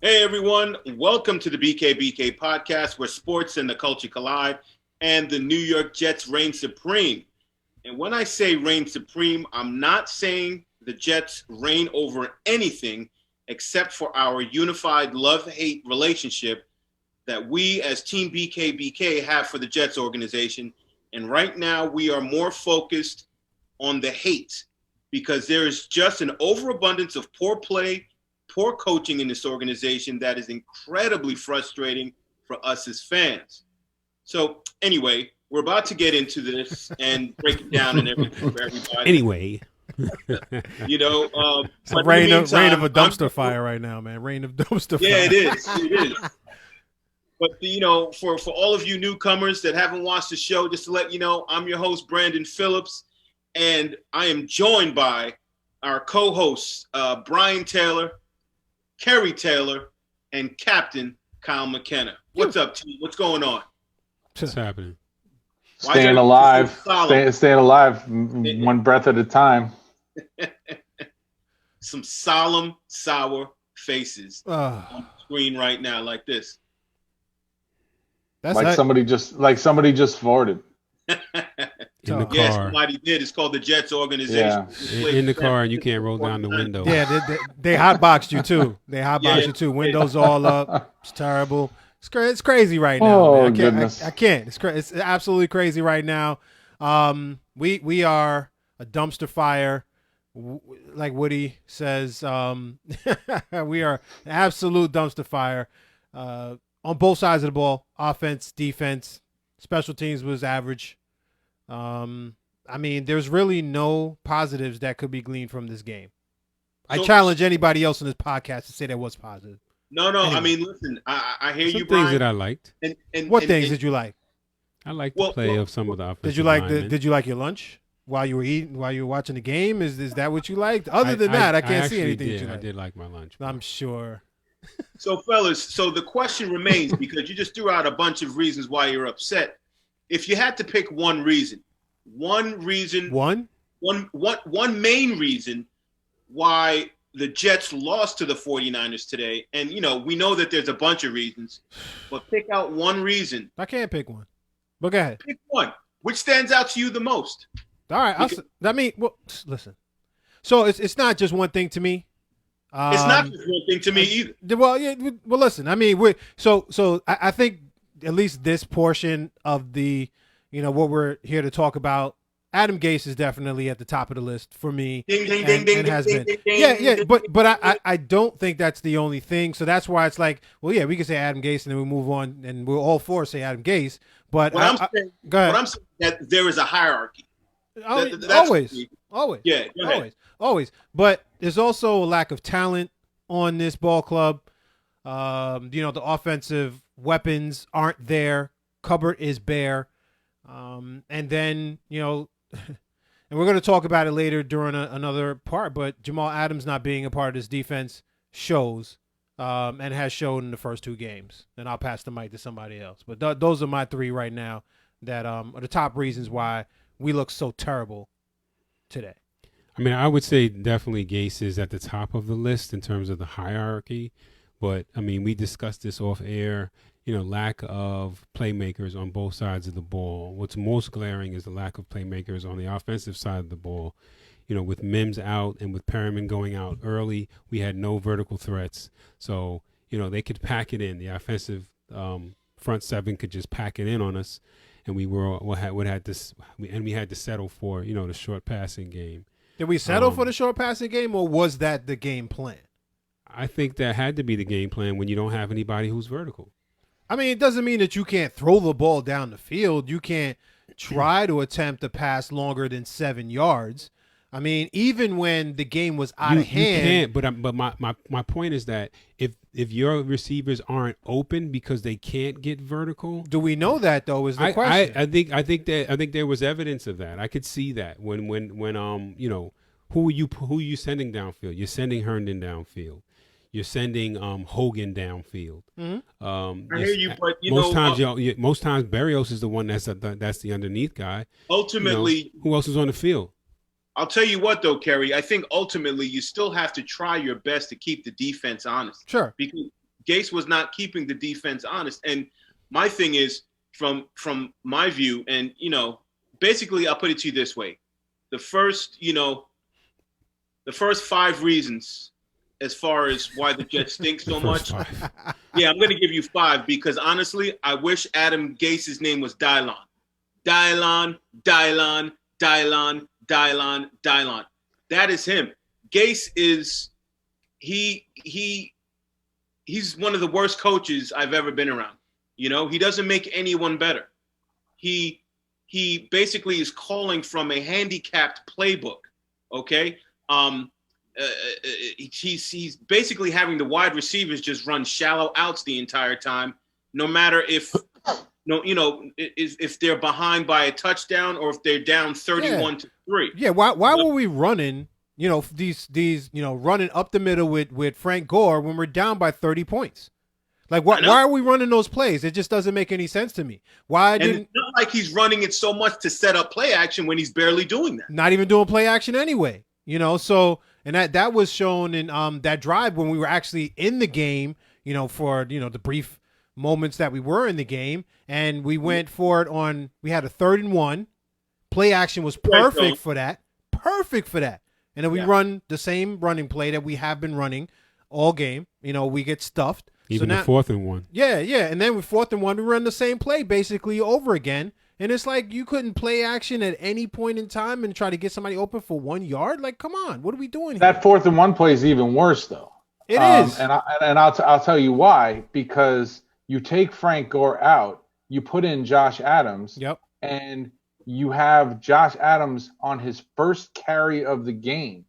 Hey everyone, welcome to the BKBK podcast where sports and the culture collide and the New York Jets reign supreme. And when I say reign supreme, I'm not saying the Jets reign over anything except for our unified love-hate relationship that we as Team BKBK have for the Jets organization. And right now we are more focused on the hate because there is just an overabundance of poor play, poor coaching in this organization that is incredibly frustrating for us as fans. So anyway, we're about to get into this and break it down and everything for everybody. Anyway, It's a but rain in the of meantime, a dumpster fire right now, man. Rain of dumpster Yeah, fire. it is. It is. But for all of you newcomers that haven't watched the show, just to let you know, I'm your host Brandon Phillips, and I am joined by our co-hosts Brian Taylor, Kerry Taylor, and Captain Kyle McKenna. What's up, team? What's going on? what's happening? Why Staying y'all alive, so solemn? staying alive, one breath at a time. Some solemn, sour faces Ugh, on the screen right now, like this. that's Like it. somebody just farted. In the Yes, car, somebody did. It's called the Jets organization. Yeah. in the car, and you can't roll down the window. Yeah, they hotboxed you too. They hotboxed Yeah. you too. Windows all up. It's terrible. It's crazy right now. Oh, man. goodness. I can't. It's absolutely crazy right now. We are a dumpster fire. Like Woody says, we are an absolute dumpster fire on both sides of the ball. Offense, defense, special teams was average. I mean, there's really no positives that could be gleaned from this game. I So- challenge anybody else on this podcast to say there was positive. No. Anyway. I mean, listen. I hear Some you, things Brian. that I liked. What things did you like? I liked Well, the play well, of some of the offensive Did you like linemen. Did you like your lunch while you were eating, while you were watching the game? Is that what you liked? Other than that, I can't see actually anything. Did. That you I liked. did like my lunch. I'm sure. So, fellas, so the question remains because you just threw out a bunch of reasons why you're upset. If you had to pick one reason, one main reason why the Jets lost to the 49ers today, and we know that there's a bunch of reasons, but pick out one reason. I can't pick one. But go ahead. Pick one. Which stands out to you the most? All right. Listen. So it's not just one thing to me. It's not just one thing to me either. Well, yeah. Well, listen. I mean, I think at least this portion of the, what we're here to talk about, Adam Gase is definitely at the top of the list for me. Ding, ding, and, ding, ding, and has ding, been. ding, ding, Yeah, ding, yeah. ding, But I don't think that's the only thing. So that's why it's like, well, yeah, we can say Adam Gase and then we move on, and we're all for say Adam Gase. But What I'm saying, go ahead. what I'm saying is that there is a hierarchy. That's Always. Yeah, go ahead. Always. But there's also a lack of talent on this ball club. The offensive weapons aren't there. Cupboard is bare. And then, and we're going to talk about it later during another part, but Jamal Adams not being a part of this defense shows and has shown in the first two games. And I'll pass the mic to somebody else. But those are my three right now that are the top reasons why we look so terrible today. I mean, I would say definitely Gase is at the top of the list in terms of the hierarchy. But, I mean, we discussed this off air, lack of playmakers on both sides of the ball. What's most glaring is the lack of playmakers on the offensive side of the ball. With Mims out and with Perriman going out early, we had no vertical threats. So, they could pack it in. The offensive front seven could just pack it in on us. And we had to settle for, the short passing game. Did we settle for the short passing game, or was that the game plan? I think that had to be the game plan when you don't have anybody who's vertical. I mean, it doesn't mean that you can't throw the ball down the field. You can't try to attempt to pass longer than 7 yards. I mean, even when the game was out of hand. You can't, but my point is that if your receivers aren't open because they can't get vertical. Do we know that though? Is the question? I think there was evidence of that. I could see that when who are you sending downfield? You're sending Herndon downfield. You're sending Hogan downfield. Mm-hmm. I hear you, but most times Berrios is the one that's the underneath guy. Ultimately, who else is on the field? I'll tell you what, though, Kerry. I think ultimately you still have to try your best to keep the defense honest. Sure. Gase was not keeping the defense honest. And my thing is, from my view, and basically I'll put it to you this way: the first 5 reasons as far as why the Jets stink so much. Yeah, I'm going to give you 5 because honestly, I wish Adam Gase's name was Dylon. Dylon. That is him. Gase is he's one of the worst coaches I've ever been around. He doesn't make anyone better. He basically is calling from a handicapped playbook. Okay. He's basically having the wide receivers just run shallow outs the entire time, no matter if they're behind by a touchdown or if they're down 31-3. Yeah. Why were we running? These running up the middle with Frank Gore when we're down by 30 points. Like, why are we running those plays? It just doesn't make any sense to me. It's not like he's running it so much to set up play action when he's barely doing that. Not even doing play action anyway. So and that was shown in that drive when we were actually in the game. For the brief moments that we were in the game, and we went for it on. We had a 3rd and 1. Play action was perfect for that. Perfect for that. And then we run the same running play that we have been running all game. We get stuffed. Even the 4th and 1. Yeah. And then with 4th and 1, we run the same play basically over again. And it's like you couldn't play action at any point in time and try to get somebody open for 1 yard. Like, come on, what are we doing here? That 4th and 1 play is even worse, though. It is. And I'll tell you why. Because you take Frank Gore out, you put in Josh Adams. Yep. And you have Josh Adams on his first carry of the game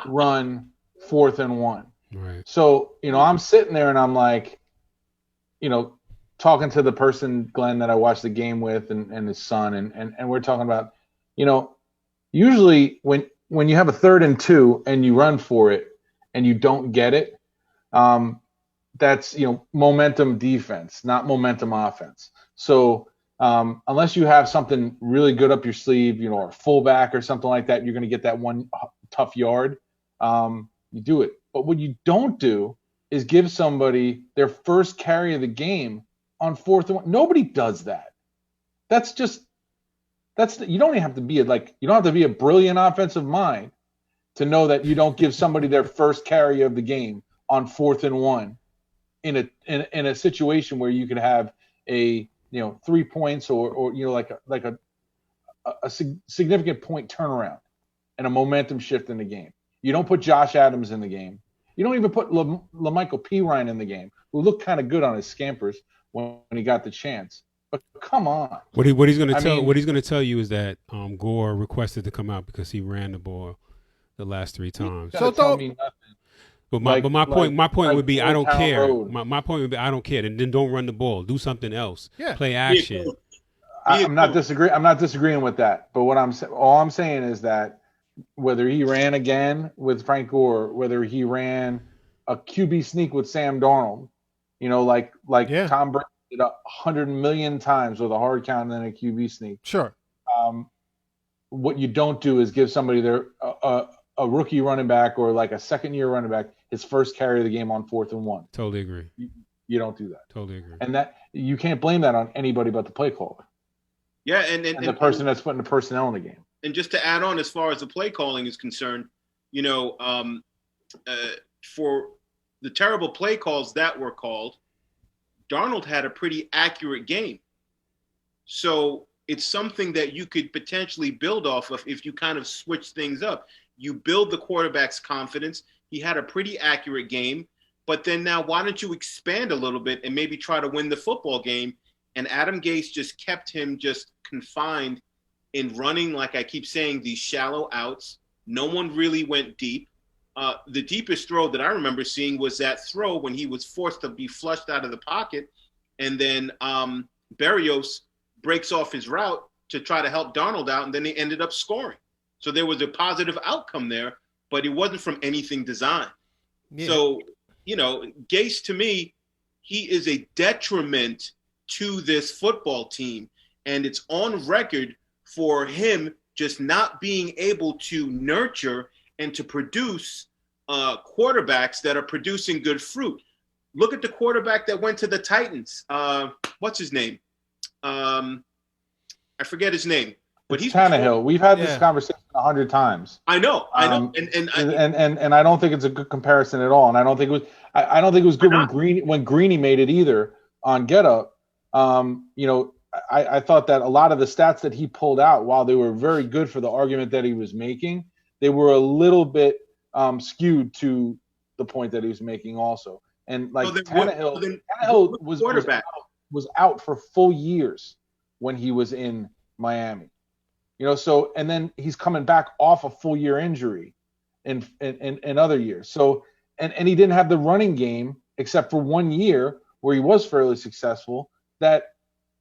run 4th and 1. Right. So, I'm sitting there and I'm like, talking to the person, Glenn, that I watched the game with and his son. And we're talking about, usually when you have a 3rd and 2 and you run for it and you don't get it, that's, momentum defense, not momentum offense. So, unless you have something really good up your sleeve, or a fullback or something like that, you're going to get that one tough yard. You do it. But what you don't do is give somebody their first carry of the game on 4th and 1. Nobody does that. You don't have to be a brilliant offensive mind to know that you don't give somebody their first carry of the game on 4th and 1 in a situation where you could have a 3 points or like a significant point turnaround and a momentum shift in the game. You don't put Josh Adams in the game. You don't even put LaMichael Pirine in the game, who looked kind of good on his scampers when he got the chance. But come on. What he's going to tell you is that Gore requested to come out because he ran the ball the last 3 times. So tell me nothing. My point would be I don't care. My point would be I don't care. And then don't run the ball. Do something else. Yeah. Play action. I'm not disagreeing with that. But all I'm saying is that whether he ran again with Frank Gore, whether he ran a QB sneak with Sam Darnold, Tom Brady did 100 million times with a hard count and then a QB sneak. Sure. What you don't do is give somebody a rookie running back or like a second-year running back his first carry of the game on 4th and 1. Totally agree. You don't do that. Totally agree. And that you can't blame that on anybody but the play caller. Yeah, and the person that's putting the personnel in the game. And just to add on, as far as the play calling is concerned, for the terrible play calls that were called, Darnold had a pretty accurate game. So it's something that you could potentially build off of if you kind of switch things up. You build the quarterback's confidence. He had a pretty accurate game. But then now why don't you expand a little bit and maybe try to win the football game? And Adam Gase just kept him just confined in running, like I keep saying, these shallow outs. No one really went deep. The deepest throw that I remember seeing was that throw when he was forced to be flushed out of the pocket, and then Berrios breaks off his route to try to help Darnold out, and then they ended up scoring. So there was a positive outcome there, but it wasn't from anything designed. Yeah. So, Gase, to me, he is a detriment to this football team, and it's on record for him just not being able to nurture and to produce quarterbacks that are producing good fruit. Look at the quarterback that went to the Titans. What's his name? I forget his name. But he's Tannehill. We've had this conversation 100 times. I know, and I don't think it's a good comparison at all. And I don't think it was. I don't think it was good when Greeny made it either on Get Up. I thought that a lot of the stats that he pulled out, while they were very good for the argument that he was making, they were a little bit skewed to the point that he was making also. And like Tannehill was out for full years when he was in Miami. So and then he's coming back off a full year injury in other years. So and he didn't have the running game except for 1 year where he was fairly successful that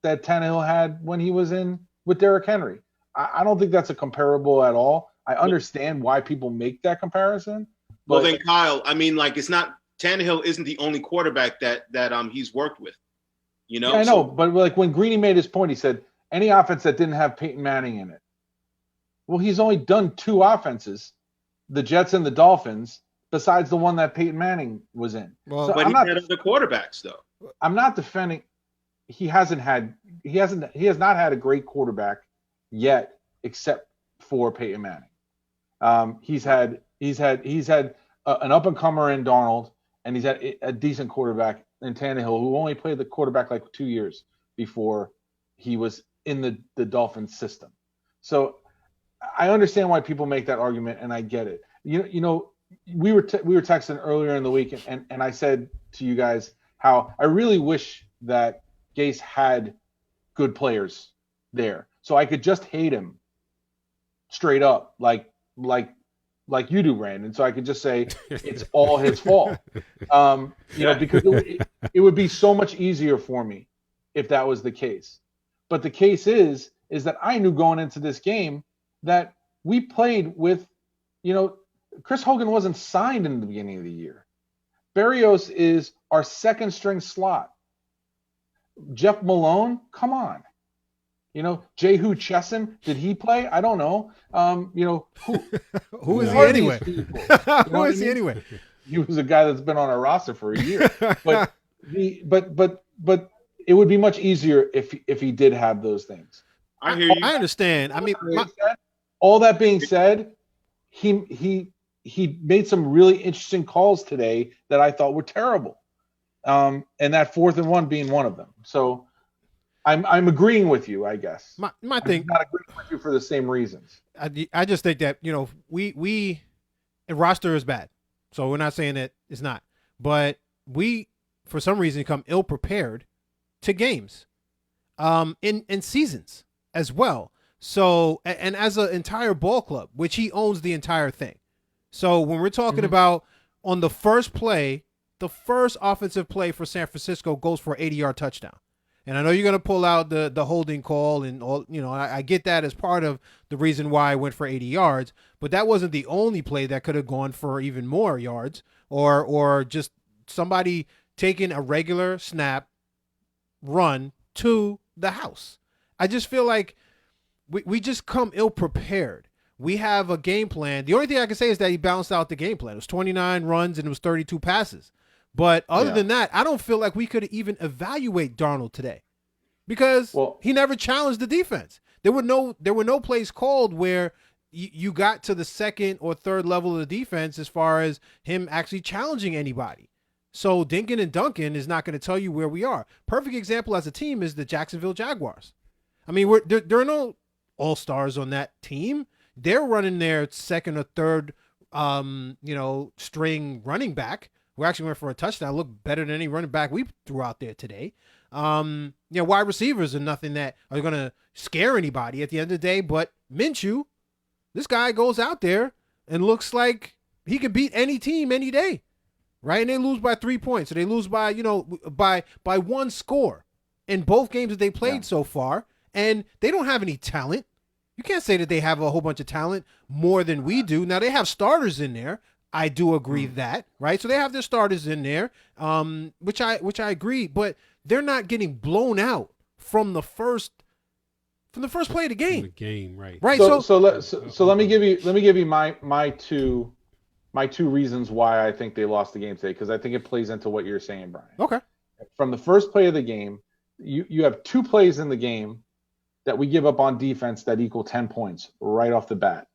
Tannehill had when he was in with Derrick Henry. I don't think that's a comparable at all. I understand why people make that comparison. But, well, then Kyle, I mean, like, it's not Tannehill isn't the only quarterback that he's worked with. Yeah, I know, but like when Greeny made his point, he said any offense that didn't have Peyton Manning in it. Well, he's only done 2 offenses, the Jets and the Dolphins, besides the one that Peyton Manning was in. Well, so but he had other quarterbacks, though. I'm not defending. He has not had a great quarterback yet, except for Peyton Manning. He's had an up and comer in Darnold, and he's had a decent quarterback in Tannehill, who only played the quarterback like 2 years before he was in the Dolphins system. So I understand why people make that argument, and I get it. We were texting earlier in the week, and I said to you guys how I really wish that Gase had good players there, so I could just hate him straight up, like you do, Brandon. So I could just say it's all his fault, because it would be so much easier for me if that was the case. But the case is that I knew going into this game that we played with, Chris Hogan wasn't signed in the beginning of the year. Berrios is our second string slot. Jeff Malone, come on. Jehu Chesson, did he play? I don't know. Who is he anyway? Who is he anyway? He was a guy that's been on our roster for a year. But it would be much easier if he did have those things. I hear you. I understand. I mean, all that being said, he made some really interesting calls today that I thought were terrible. And that 4th and 1 being one of them. So I'm agreeing with you, I guess. My thing, I'm not agreeing with you for the same reasons. I just think that we roster is bad, so we're not saying that it's not, but we for some reason come ill prepared to games, in seasons as well. So and as an entire ball club, which he owns the entire thing. So when we're talking about on the first play. The first offensive play for San Francisco goes for an 80-yard touchdown. And I know you're going to pull out the holding call and all, I get that as part of the reason why I went for 80 yards, but that wasn't the only play that could have gone for even more yards or just somebody taking a regular snap run to the house. I just feel like we just come ill prepared. We have a game plan. The only thing I can say is that he balanced out the game plan. It was 29 runs and it was 32 passes. But other than that, I don't feel like we could even evaluate Darnold today because he never challenged the defense. There were no plays called where you got to the second or third level of the defense as far as him actually challenging anybody. So Dinkin and Duncan is not going to tell you where we are. Perfect example as a team is the Jacksonville Jaguars. I mean, there are no all-stars on that team. They're running their second or third, string running back. We actually went for a touchdown. Looked better than any running back we threw out there today. Wide receivers are nothing that are going to scare anybody at the end of the day. But Minshew, this guy goes out there and looks like he could beat any team any day, right? And they lose by 3 points. So they lose by, by one score in both games that they played so far. And they don't have any talent. You can't say that they have a whole bunch of talent more than we do. Now, they have starters in there. I do agree that, right? So they have their starters in there, which I agree, but they're not getting blown out from the first play of the game. The game, right? Right. So let me give you my two my two reasons why I think they lost the game today, because I think it plays into what you're saying, Brian. Okay. From the first play of the game, you have two plays in the game that we give up on defense that equal 10 points right off the bat.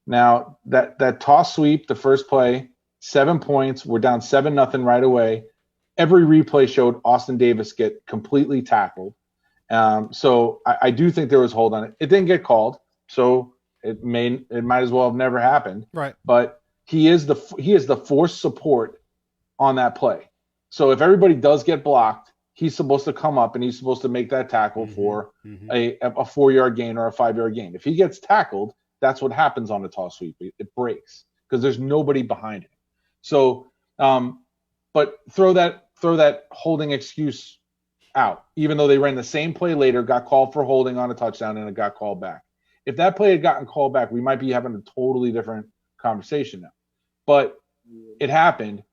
Now, that toss sweep, the first play, 7 points. We're down 7-0 right away. Every replay showed Austin Davis get completely tackled. So I do think there was hold on it. It didn't get called, so it might as well have never happened. Right. But he is the force support on that play. So if everybody does get blocked, he's supposed to come up and he's supposed to make that tackle for a 4-yard gain or a 5-yard gain. If he gets tackled, that's what happens on the toss sweep. It breaks because there's nobody behind him. So, but throw that holding excuse out, even though they ran the same play later, got called for holding on a touchdown, and it got called back. If that play had gotten called back, we might be having a totally different conversation now. But it happened.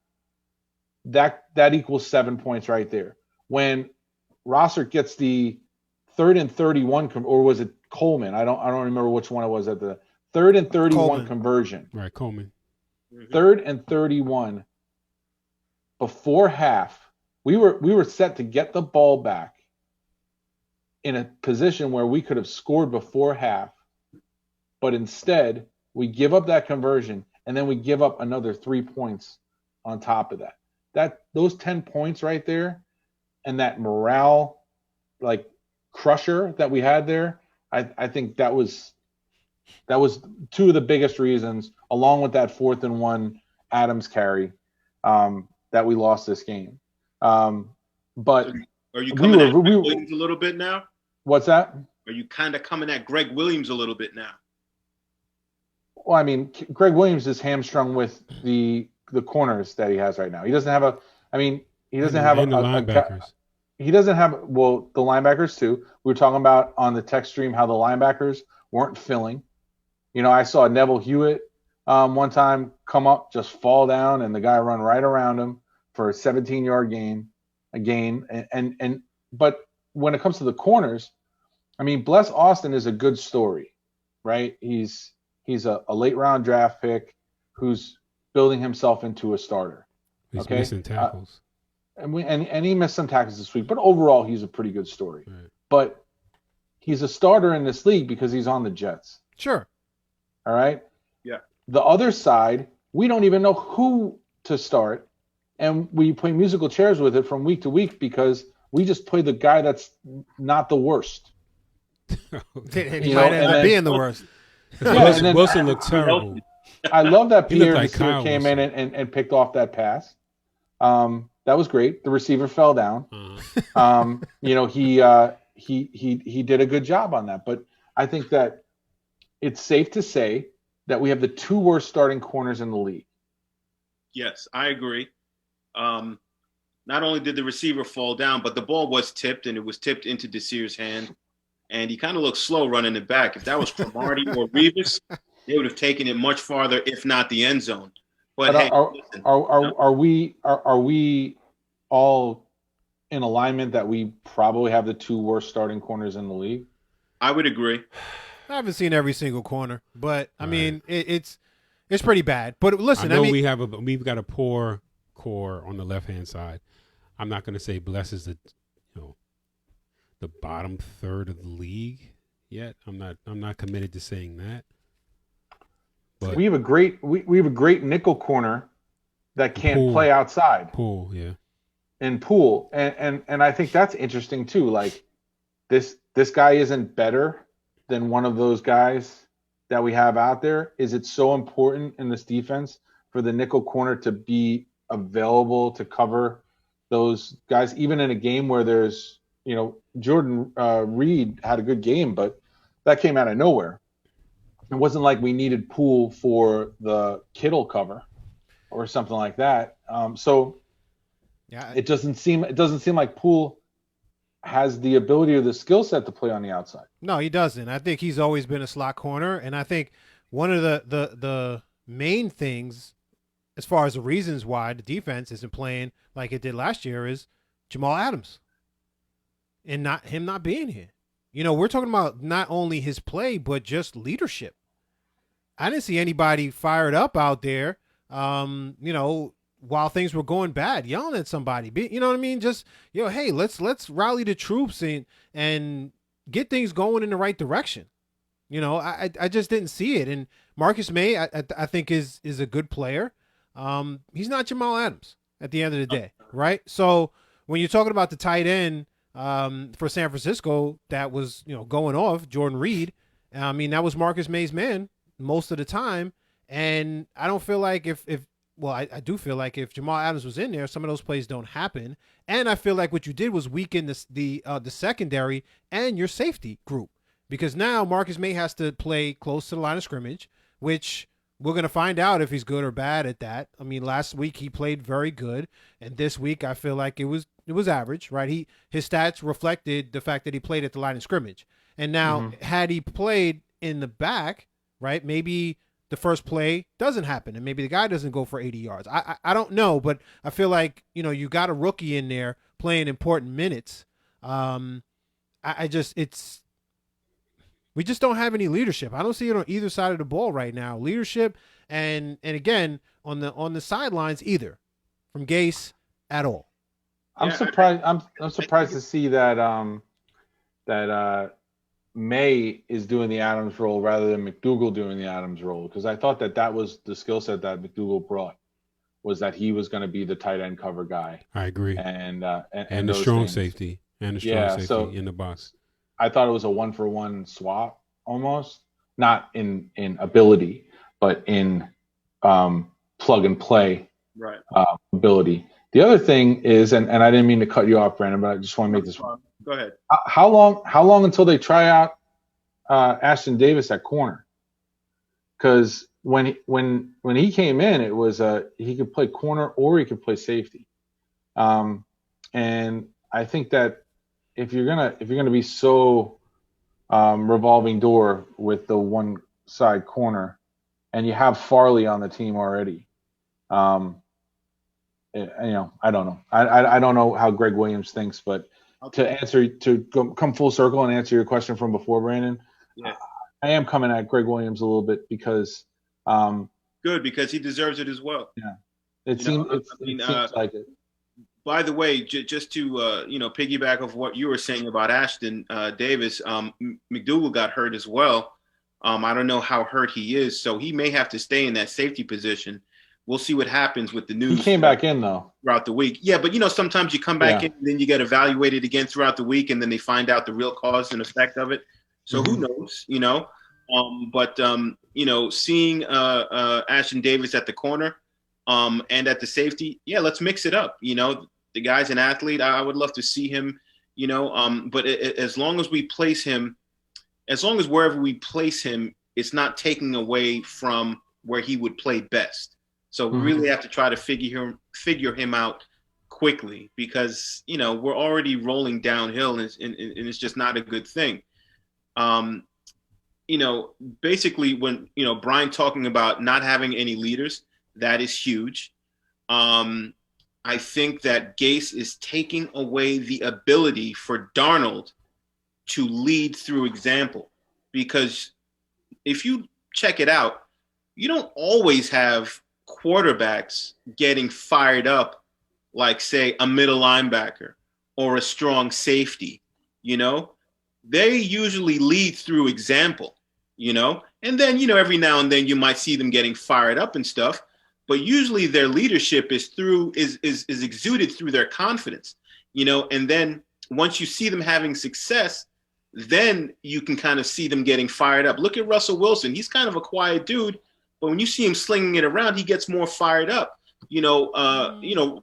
That equals 7 points right there. When Rosser gets the 3rd and 31, or was it Coleman? I don't remember which one it was at the 3rd and 31 Coleman. Conversion. Right, Coleman. 3rd and 31 before half. We were set to get the ball back in a position where we could have scored before half, but instead we give up that conversion and then we give up another 3 points on top of that. Those 10 points right there and that morale like crusher that we had there, I think that was two of the biggest reasons, along with that 4th and 1 Adams carry, that we lost this game. But are you coming at Greg Williams a little bit now? What's that? Are you kind of coming at Greg Williams a little bit now? Well, I mean, Greg Williams is hamstrung with the corners that he has right now. He doesn't have the linebackers. He doesn't have, well, the linebackers too. We were talking about on the text stream how the linebackers weren't filling. You know, I saw Neville Hewitt one time come up, just fall down, and the guy run right around him for a 17-yard gain. But when it comes to the corners, I mean, Bless Austin is a good story, right? He's a late round draft pick who's building himself into a starter. He's missing tackles. And he missed some tackles this week, but overall he's a pretty good story. Right. But he's a starter in this league because he's on the Jets. Sure. All right? Yeah. The other side, we don't even know who to start, and we play musical chairs with it from week to week because we just play the guy that's not the worst. And he might end up being the worst. Yeah, Wilson looked terrible. I love that Pierre like came in and picked off that pass. That was great. The receiver fell down. He did a good job on that. But I think that it's safe to say that we have the 2 worst starting corners in the league. Yes, I agree. Not only did the receiver fall down, but the ball was tipped, and it was tipped into Desir's hand. And he kind of looked slow running it back. If that was Cromartie or Revis, they would have taken it much farther, if not the end zone. But hey, are we all in alignment that we probably have the 2 worst starting corners in the league? I would agree. I haven't seen every single corner, but I mean it's pretty bad. But listen, I know we've got a poor core on the left hand side. I'm not going to say Bless is the bottom third of the league yet. I'm not committed to saying that. But we have a great nickel corner that can't play outside. Poole, yeah. And Poole. And I think that's interesting too. Like this guy isn't better than one of those guys that we have out there. Is it so important in this defense for the nickel corner to be available to cover those guys, even in a game where there's, Jordan Reed had a good game, but that came out of nowhere. It wasn't like we needed Poole for the Kittle cover or something like that. It doesn't seem like Poole has the ability or the skill set to play on the outside. No, he doesn't. I think he's always been a slot corner, and I think one of the main things, as far as the reasons why the defense isn't playing like it did last year, is Jamal Adams and not being here. We're talking about not only his play, but just leadership. I didn't see anybody fired up out there while things were going bad, yelling at somebody. You know what I mean? Just, hey, let's rally the troops and get things going in the right direction. I just didn't see it. And Marcus May, I think is a good player. He's not Jamal Adams at the end of the day, right? So when you're talking about the tight end for San Francisco that was going off, Jordan Reed, I mean, that was Marcus May's man most of the time. And I don't feel like I do feel like if Jamal Adams was in there, some of those plays don't happen. And I feel like what you did was weaken the secondary and your safety group, because now Marcus May has to play close to the line of scrimmage, which we're going to find out if he's good or bad at that. I mean, last week he played very good, and this week I feel like it was average, right? His stats reflected the fact that he played at the line of scrimmage. And now had he played in the back, right, maybe the first play doesn't happen and maybe the guy doesn't go for 80 yards. I don't know, but I feel like, you got a rookie in there playing important minutes. We just don't have any leadership. I don't see it on either side of the ball right now. Leadership and again on the sidelines either from Gase at all. I'm surprised. I'm surprised to see that May is doing the Adams role rather than McDougal doing the Adams role, because I thought that was the skill set that McDougal brought, was that he was going to be the tight end cover guy. I agree. And the strong safety in the box. I thought it was a 1-for-1 swap almost, not in ability, but in plug and play ability. The other thing is, and I didn't mean to cut you off, Brandon, but I just want to make this. Go ahead. How long until they try out Ashton Davis at corner? Because when he came in, it was he could play corner or he could play safety, and I think that if you're gonna be so revolving door with the one side corner, and you have Farley on the team already, I don't know. I don't know how Greg Williams thinks, but to come full circle and answer your question from before, Brandon, I am coming at Greg Williams a little bit because good, because he deserves it as well. Yeah, it seems like it. By the way, just to piggyback off what you were saying about Ashton Davis, McDougal got hurt as well. I don't know how hurt he is, so he may have to stay in that safety position. We'll see what happens with the news. He came back in though throughout the week. Yeah, but sometimes you come back in, and then you get evaluated again throughout the week, and then they find out the real cause and effect of it. So who knows? Seeing Ashton Davis at the corner and at the safety, let's mix it up. The guy's an athlete. I would love to see him. But as long as we place him, as long as wherever we place him, it's not taking away from where he would play best. So we really have to try to figure him out quickly, because we're already rolling downhill, and it's just not a good thing. Basically when Brian talking about not having any leaders, that is huge. I think that Gase is taking away the ability for Darnold to lead through example, because if you check it out, you don't always have quarterbacks getting fired up like, say, a middle linebacker or a strong safety. They usually lead through example, and then every now and then you might see them getting fired up and stuff, but usually their leadership is exuded through their confidence, and then once you see them having success, then you can kind of see them getting fired up. Look at Russell Wilson. He's kind of a quiet dude, but when you see him slinging it around, he gets more fired up. I don't know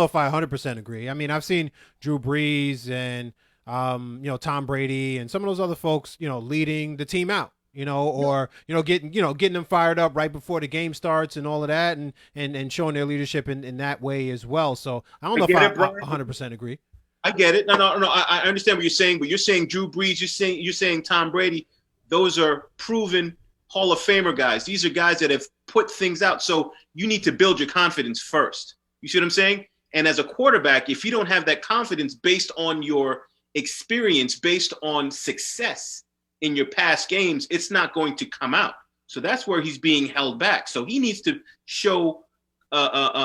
if I 100% agree. I mean, I've seen Drew Brees and Tom Brady and some of those other folks, leading the team out, or getting them fired up right before the game starts and all of that, and showing their leadership in that way as well. So I don't know if I 100% agree. I get it. No. I understand what you're saying, but you're saying Drew Brees, you're saying Tom Brady. Those are proven Hall of Famer guys. These are guys that have put things out. So you need to build your confidence first. You see what I'm saying? And as a quarterback, if you don't have that confidence based on your experience, based on success in your past games, it's not going to come out. So that's where he's being held back. So he needs to show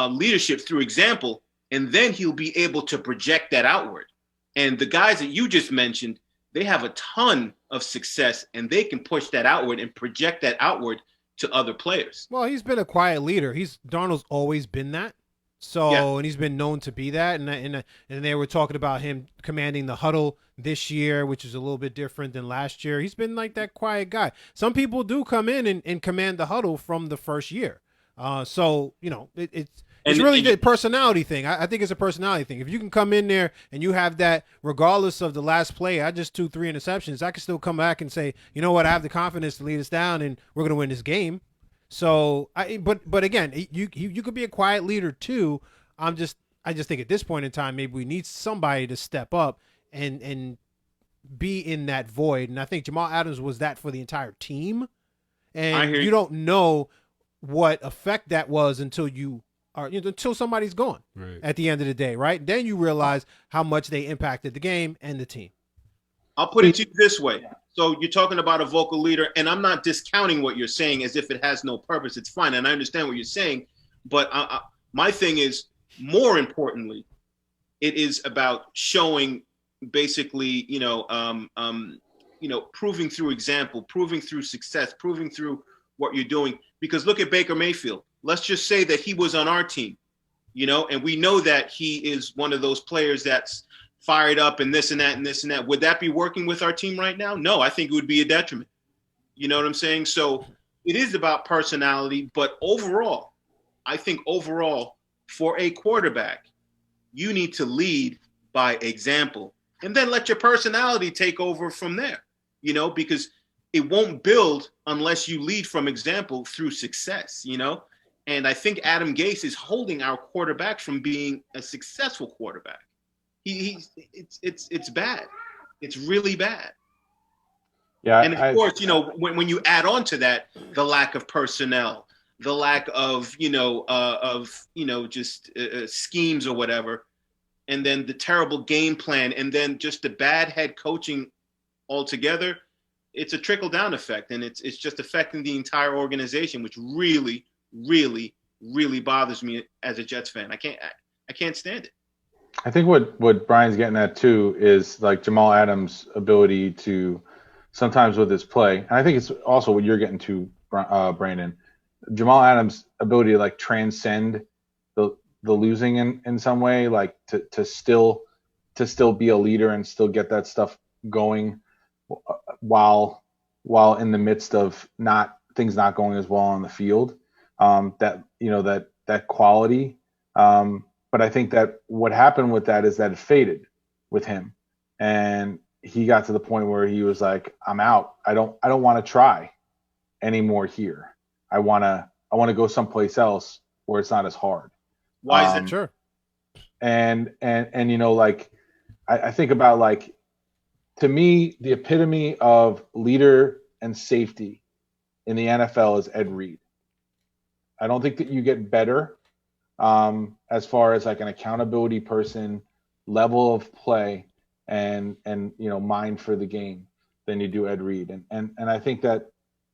leadership through example, and then he'll be able to project that outward. And the guys that you just mentioned, they have a ton of success, and they can push that outward and project that outward to other players. Well, he's been a quiet leader. Darnold's always been that. So, Yeah. and he's been known to be that. And they were talking about him commanding the huddle this year, which is a little bit different than last year. He's been like that quiet guy. Some people do come in and command the huddle from the first year. So, it's really the personality thing. I think it's a personality thing. If you can come in there and you have that, regardless of the last play, I just threw 3 interceptions, I can still come back and say, you know what, I have the confidence to lead us down and we're going to win this game. So, but again, you could be a quiet leader too. I just think at this point in time, maybe we need somebody to step up and be in that void. And I think Jamal Adams was that for the entire team. And you don't know what effect that was until until somebody's gone at the end of the day, right? Then you realize how much they impacted the game and the team. I'll put it to you this way. So you're talking about a vocal leader, and I'm not discounting what you're saying as if it has no purpose. It's fine, and I understand what you're saying. But my thing is, more importantly, it is about showing, basically, proving through example, proving through success, proving through what you're doing. Because look at Baker Mayfield. Let's just say that he was on our team, and we know that he is one of those players that's fired up and this and that and this and that. Would that be working with our team right now? No, I think it would be a detriment. You know what I'm saying? So it is about personality, but overall, I think for a quarterback, you need to lead by example and then let your personality take over from there, because it won't build unless you lead from example through success, And I think Adam Gase is holding our quarterback from being a successful quarterback. It's bad. It's really bad. Yeah. And of course, when you add on to that, the lack of personnel, the lack of, schemes or whatever, and then the terrible game plan, and then just the bad head coaching altogether, it's a trickle-down effect, and it's just affecting the entire organization, which really, really, really bothers me as a Jets fan. I can't stand it. I think what Brian's getting at too is like Jamal Adams' ability to sometimes with his play, and I think it's also what you're getting to, Brandon. Jamal Adams' ability to like transcend the losing in some way, like to still be a leader and still get that stuff going while in the midst of things not going as well on the field. That quality. But I think that what happened with that is that it faded with him, and he got to the point where he was like, "I'm out. I don't want to try anymore here. I want to go someplace else where it's not as hard." Why is that? Sure. And I think about, like, to me, the epitome of leader and safety in the NFL is Ed Reed. I don't think that you get better as far as like an accountability person, level of play, and mind for the game than you do Ed Reed. And I think that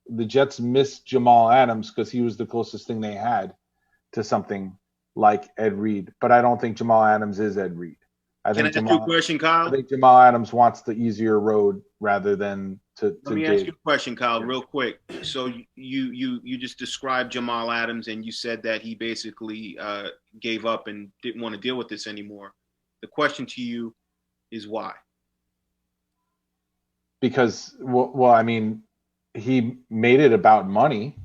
the Jets missed Jamal Adams because he was the closest thing they had to something like Ed Reed. But I don't think Jamal Adams is Ed Reed. Can I ask you a question, Kyle? I think Jamal Adams wants the easier road rather than to. Let me ask you a question, Kyle, real quick. So you just described Jamal Adams, and you said that he basically gave up and didn't want to deal with this anymore. The question to you is why? Because, well, I mean, he made it about money.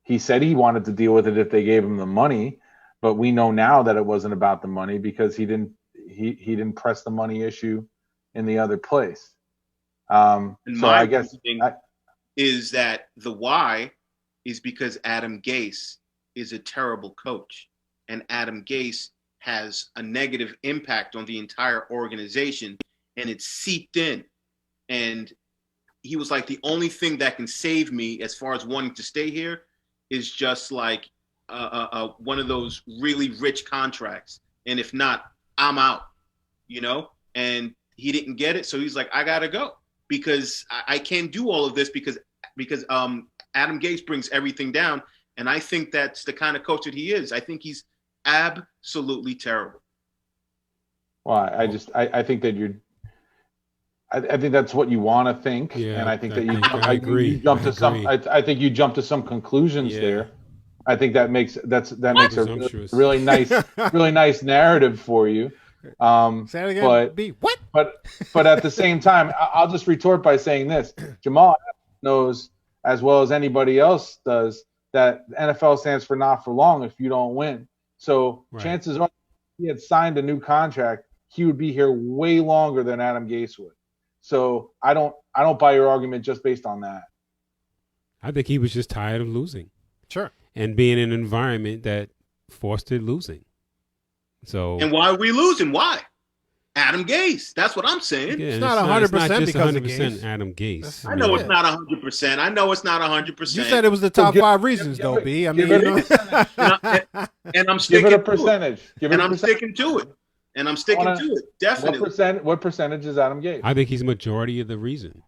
He said he wanted to deal with it if they gave him the money, but we know now that it wasn't about the money because he didn't press the money issue in the other place. And so I guess is that the why is because Adam Gase is a terrible coach, and Adam Gase has a negative impact on the entire organization, and it's seeped in. And he was like, the only thing that can save me as far as wanting to stay here is just like one of those really rich contracts. And if not, I'm out, and he didn't get it. So he's like, I got to go because I can't do all of this because Adam Gase brings everything down, and I think that's the kind of coach that he is. I think he's absolutely terrible. Well, I think that I think that's what you want to think, Yeah, and I think that I agree. You jump to some. I think you jump to some conclusions there. I think that makes a really nice narrative for you. Say it again. But at the same time, I'll just retort by saying this: Jamal knows as well as anybody else does that the NFL stands for not for long if you don't win. So chances are, if he had signed a new contract, he would be here way longer than Adam Gase would. So I don't buy your argument just based on that. I think he was just tired of losing. Sure. And being in an environment that fostered losing. So. And why are we losing? Why? Adam Gase. That's what I'm saying. Yeah, it's not 100% because of 100% Adam Gase. I know it's not 100%. I know it's not 100%. You said it was the top 5 reasons, though, B. I mean, and I'm sticking give it a percentage. I'm sticking to it. And I'm sticking to it. Definitely. What percentage is Adam Gase? I think he's majority of the reason.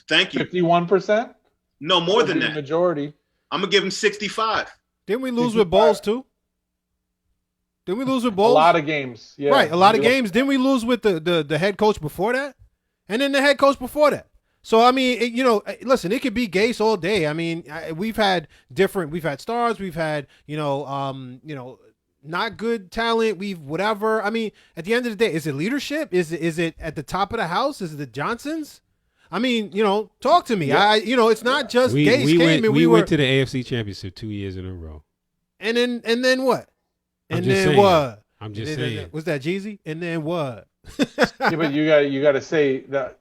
Thank you. 51%? No, more than that. Majority. I'm going to give him 65. Didn't we lose with Bowles, too? Didn't we lose with Bowles? A lot of games. Yeah. Right, a lot of games. Didn't we lose with the head coach before that? And then the head coach before that. So, I mean, listen, it could be Gase all day. I mean, we've had stars. We've had, not good talent. We've whatever. I mean, at the end of the day, is it leadership? Is it at the top of the house? Is it the Johnsons? I mean, talk to me. Yeah. It's not just Gase we went to the AFC Championship 2 years in a row. And then what? And then what? I'm just saying. Was that Jeezy? And then what? Yeah, but you got to say that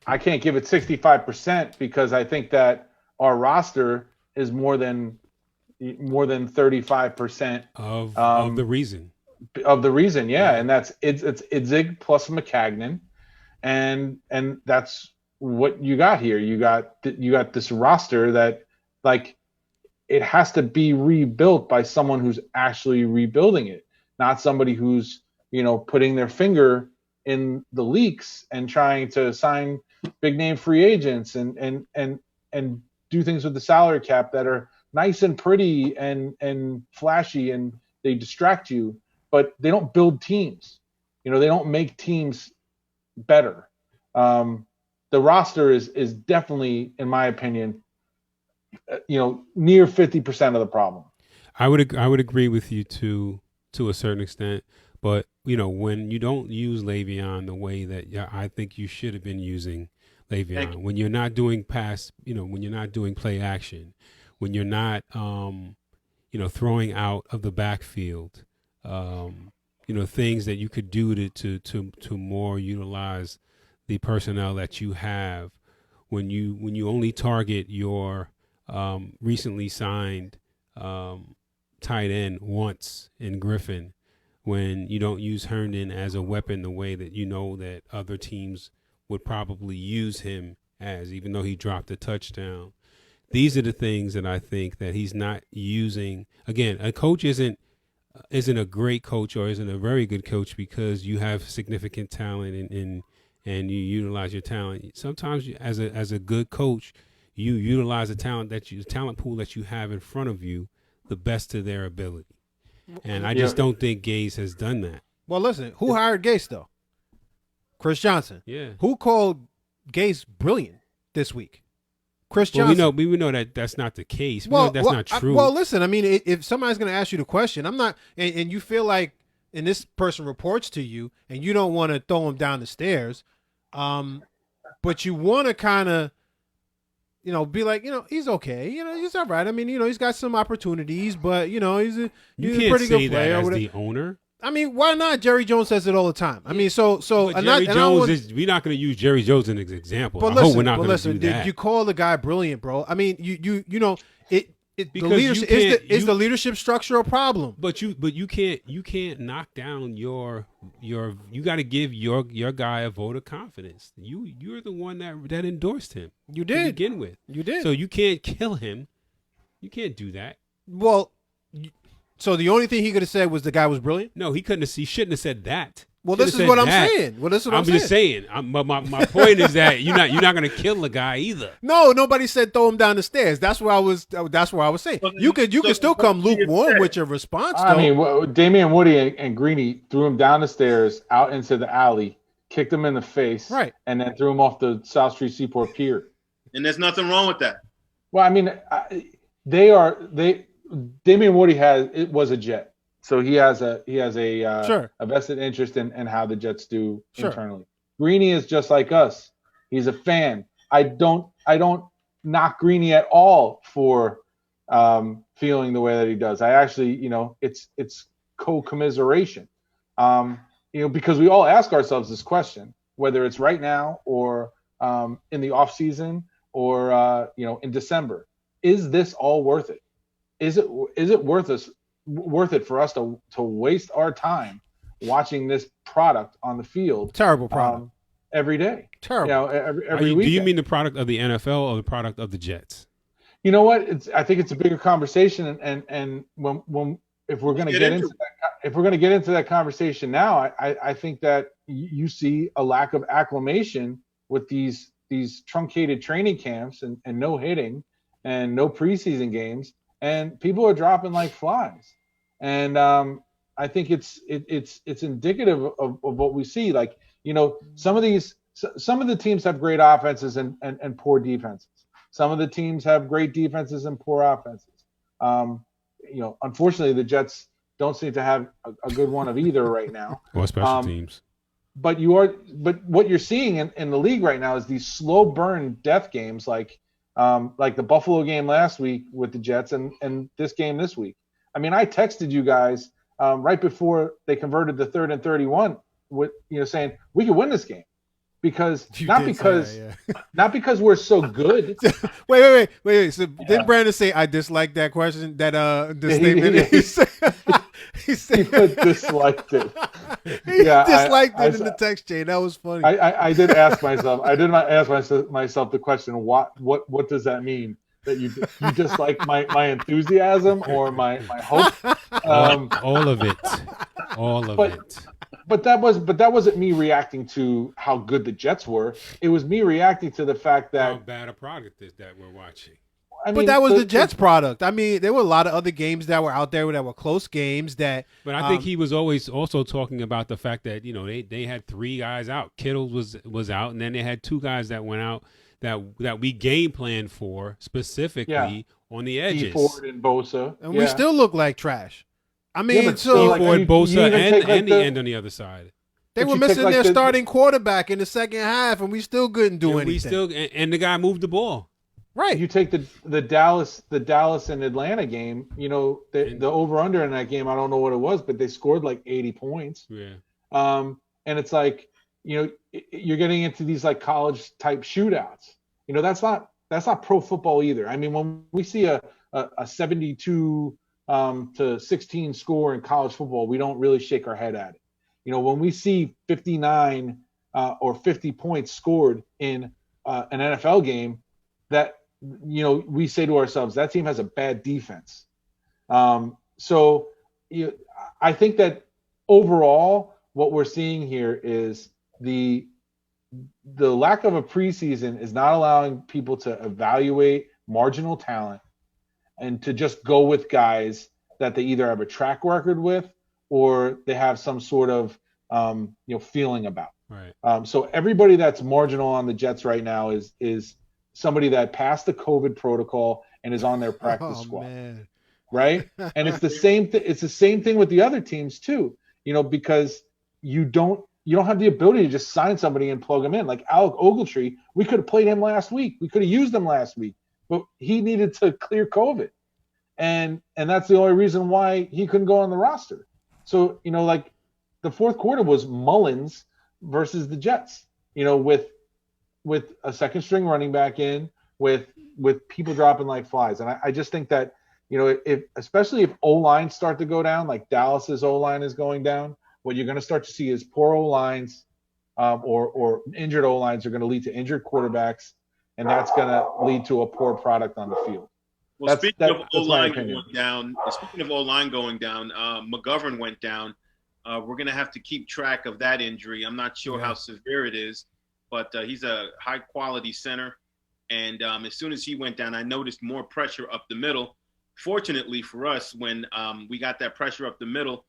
I can't give it 65% because I think that our roster is more than 35% of the reason. Of the reason, yeah, and that's it's Idzig plus McCagnon, and that's what you got here. You got this roster that like it has to be rebuilt by someone who's actually rebuilding it, not somebody who's putting their finger in the leaks and trying to sign big name free agents and do things with the salary cap that are nice and pretty and flashy and they distract you, but they don't build teams. They don't make teams better. The roster is definitely, in my opinion, near 50% of the problem. I would agree with you to a certain extent, but when you don't use Le'Veon the way that I think you should have been using Le'Veon, when you're not doing when you're not doing play action, when you're not throwing out of the backfield, things that you could do to more utilize the personnel that you have, when you only target your recently signed tight end once in Griffin, when you don't use Herndon as a weapon the way that that other teams would probably use him as, even though he dropped a touchdown. These are the things that I think that he's not using. Again, a coach isn't a great coach or isn't a very good coach because you have significant talent and you utilize your talent. Sometimes as a good coach, you utilize the talent pool that you have in front of you the best to their ability. And I just don't think Gase has done that. Well, listen, who hired Gase though? Chris Johnson. Yeah. Who called Gase brilliant this week? Chris Johnson. Well, we know that that's not the case. We know that's not true. Listen, I mean, if somebody's going to ask you the question, I'm not, and you feel like, and this person reports to you, and you don't want to throw him down the stairs, but you want to kind of, be like, he's okay. He's all right. I mean, he's got some opportunities, but he's a pretty good player. As the owner. I mean, why not? Jerry Jones says it all the time. I mean, so we're not going to use Jerry Jones as an example. But I hope we're not going to do that. You call the guy brilliant, bro. I mean, the leadership is the leadership structure a problem. But you can't knock down your you got to give your guy a vote of confidence. You're the one that endorsed him. You did to begin with. You did. So you can't kill him. You can't do that. Well. So the only thing he could have said was the guy was brilliant? No, he shouldn't have said that. Well, this is what I'm saying. Well, this is what I'm just saying. My point is that you're not going to kill a guy either. No, nobody said throw him down the stairs. That's what I was saying. You could still come lukewarm with your response. I mean, Damian Woody and Greeny threw him down the stairs, out into the alley, kicked him in the face, right, and then threw him off the South Street Seaport Pier. And there's nothing wrong with that. Well, I mean, Damian Woody was a Jet. So he has a vested interest in how the Jets do internally. Greeny is just like us. He's a fan. I don't knock Greeny at all for feeling the way that he does. I actually, it's co-commiseration. Because we all ask ourselves this question, whether it's right now or in the off season or in December. Is this all worth it? Is it worth it for us to waste our time watching this product on the field? Terrible product. Every day. Terrible. Every week. Do you mean the product of the NFL or the product of the Jets? You know what? I think it's a bigger conversation, and when if we're going to get into that conversation now, I think that you see a lack of acclimation with these truncated training camps and no hitting and no preseason games. And people are dropping like flies, and I think it's indicative of what we see. Like some of the teams have great offenses and poor defenses. Some of the teams have great defenses and poor offenses. Unfortunately, the Jets don't seem to have a good one of either right now. Or special teams. But what you're seeing in the league right now is these slow burn death games like the Buffalo game last week with the Jets and this game this week. I mean, I texted you guys right before they converted the 3rd and 31 with saying we could win this game because not because we're so good. wait. So did Brandon say I dislike that question? This statement. He disliked it. He disliked it in the text chain. That was funny. I did ask myself. I did not ask myself the question. What does that mean? That you dislike my enthusiasm or my hope? All of it. All of it. But that wasn't me reacting to how good the Jets were. It was me reacting to the fact that how bad a product is that we're watching. But that was the Jets' product. I mean, there were a lot of other games that were out there that were close games. But I think he was always also talking about the fact that they had 3 guys out. Kittle was out, and then they had 2 guys that went out that we game planned for specifically on the edges. Ford and Bosa, and we still look like trash. I mean, Ford, Bosa, and the end on the other side. They were missing their starting quarterback in the second half, and we still couldn't do anything. And the guy moved the ball. Right. You take the Dallas and Atlanta game. The over under in that game. I don't know what it was, but they scored like 80 points. Yeah. And it's like you're getting into these like college type shootouts. That's not pro football either. I mean, when we see a 72 to 16 score in college football, we don't really shake our head at it. When we see 59 or 50 points scored in an NFL game, that we say to ourselves, that team has a bad defense. So I think that overall, what we're seeing here is the lack of a preseason is not allowing people to evaluate marginal talent and to just go with guys that they either have a track record with or they have some sort of feeling about. Right. So everybody that's marginal on the Jets right now is somebody that passed the COVID protocol and is on their practice squad. Man. Right? And it's the same it's the same thing with the other teams too. Because you don't have the ability to just sign somebody and plug them in. Like Alec Ogletree, we could have played him last week. We could have used him last week, but he needed to clear COVID. And that's the only reason why he couldn't go on the roster. So, like the fourth quarter was Mullins versus the Jets, with a second string running back in, with people dropping like flies. And I just think that, especially if O-lines start to go down, like Dallas's O-line is going down, what you're going to start to see is poor O-lines or injured O-lines are going to lead to injured quarterbacks, and that's going to lead to a poor product on the field. Well, speaking of O-line going down, McGovern went down. We're going to have to keep track of that injury. I'm not sure how severe it is, but he's a high-quality center. And as soon as he went down, I noticed more pressure up the middle. Fortunately for us, when we got that pressure up the middle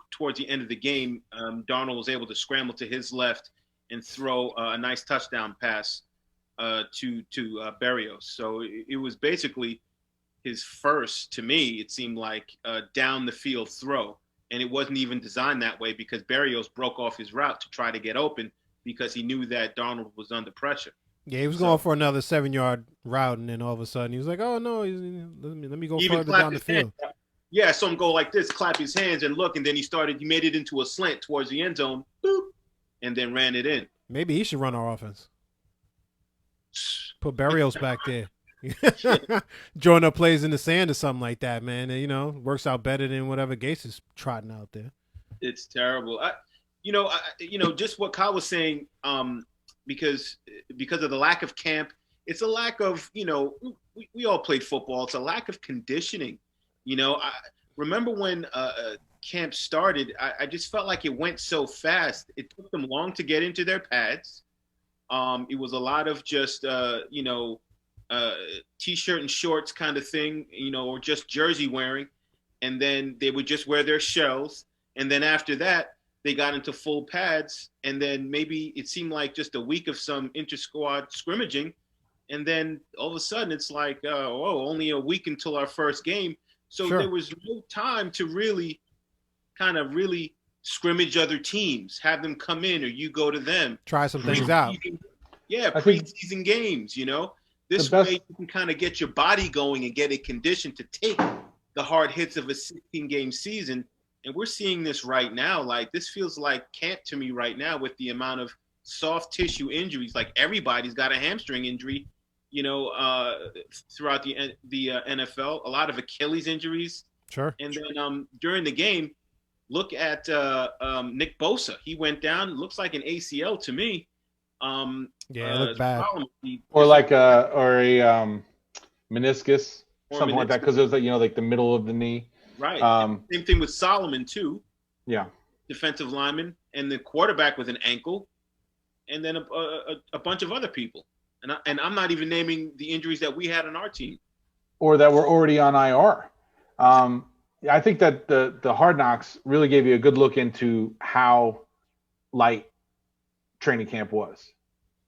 towards the end of the game, Darnold was able to scramble to his left and throw a nice touchdown pass to Berrios. So it was basically his first, to me, it seemed like, down the field throw. And it wasn't even designed that way because Berrios broke off his route to try to get open because he knew that Darnold was under pressure. Yeah, he was going for another 7-yard route, and then all of a sudden he was like, "Oh no, let me go further down the field." Yeah, I saw him go like this, clap his hands, and look, and then he made it into a slant towards the end zone, boop, and then ran it in. Maybe he should run our offense. Put Berrios back there. Join up plays in the sand or something like that, man. And, works out better than whatever Gase is trotting out there. It's terrible. Just what Kyle was saying. Because of the lack of camp, it's a lack of, we all played football. It's a lack of conditioning. I remember when camp started, I just felt like it went so fast. It took them long to get into their pads. It was a lot of just, T-shirt and shorts kind of thing, or just jersey wearing. And then they would just wear their shells. And then after that, they got into full pads, and then maybe it seemed like just a week of some inter-squad scrimmaging, and then all of a sudden it's like, only a week until our first game. So there was no time to really scrimmage other teams, have them come in or you go to them. Try some things out. Yeah, preseason games, This way you can kind of get your body going and get it conditioned to take the hard hits of a 16-game season. And we're seeing this right now. Like, this feels like camp to me right now with the amount of soft tissue injuries. Like, everybody's got a hamstring injury, throughout the NFL. A lot of Achilles injuries. Sure. And then during the game, look at Nick Bosa. He went down. Looks like an ACL to me. It looked bad. Or a meniscus, something like that, because it was like the middle of the knee. Right. Same thing with Solomon too. Yeah. Defensive lineman, and the quarterback with an ankle, and then a bunch of other people. And I'm not even naming the injuries that we had on our team, or that were already on IR. I think that the Hard Knocks really gave you a good look into how light training camp was.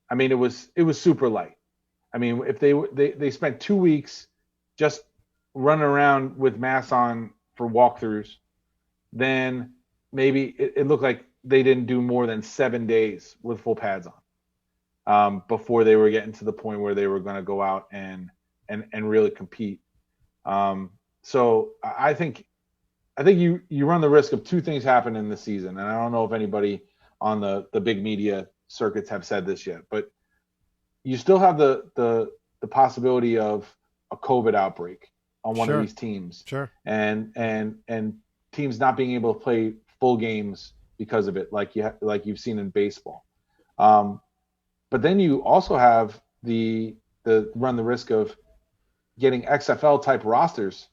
I mean, it was super light. I mean, if they spent 2 weeks just running around with masks on for walkthroughs, then maybe it looked like they didn't do more than 7 days with full pads on before they were getting to the point where they were going to go out and really compete. So I think you run the risk of two things happening in the season, and I don't know if anybody on the big media circuits have said this yet, but you still have the possibility of a COVID outbreak on one of these teams. Sure. And teams not being able to play full games because of it, like you've seen in baseball. But then you also have the run the risk of getting XFL type rosters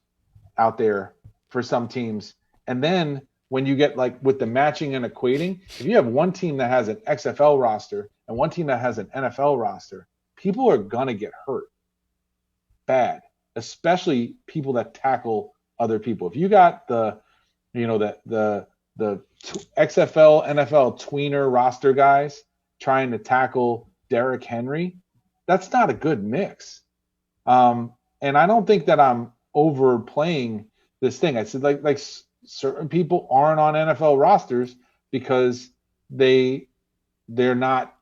out there for some teams. And then when you get like with the matching and equating, if you have one team that has an XFL roster and one team that has an NFL roster, people are gonna get hurt bad, especially people that tackle other people. If you got the XFL, NFL tweener roster guys trying to tackle Derrick Henry, that's not a good mix. And I don't think that I'm overplaying this thing. I said like certain people aren't on NFL rosters because they're not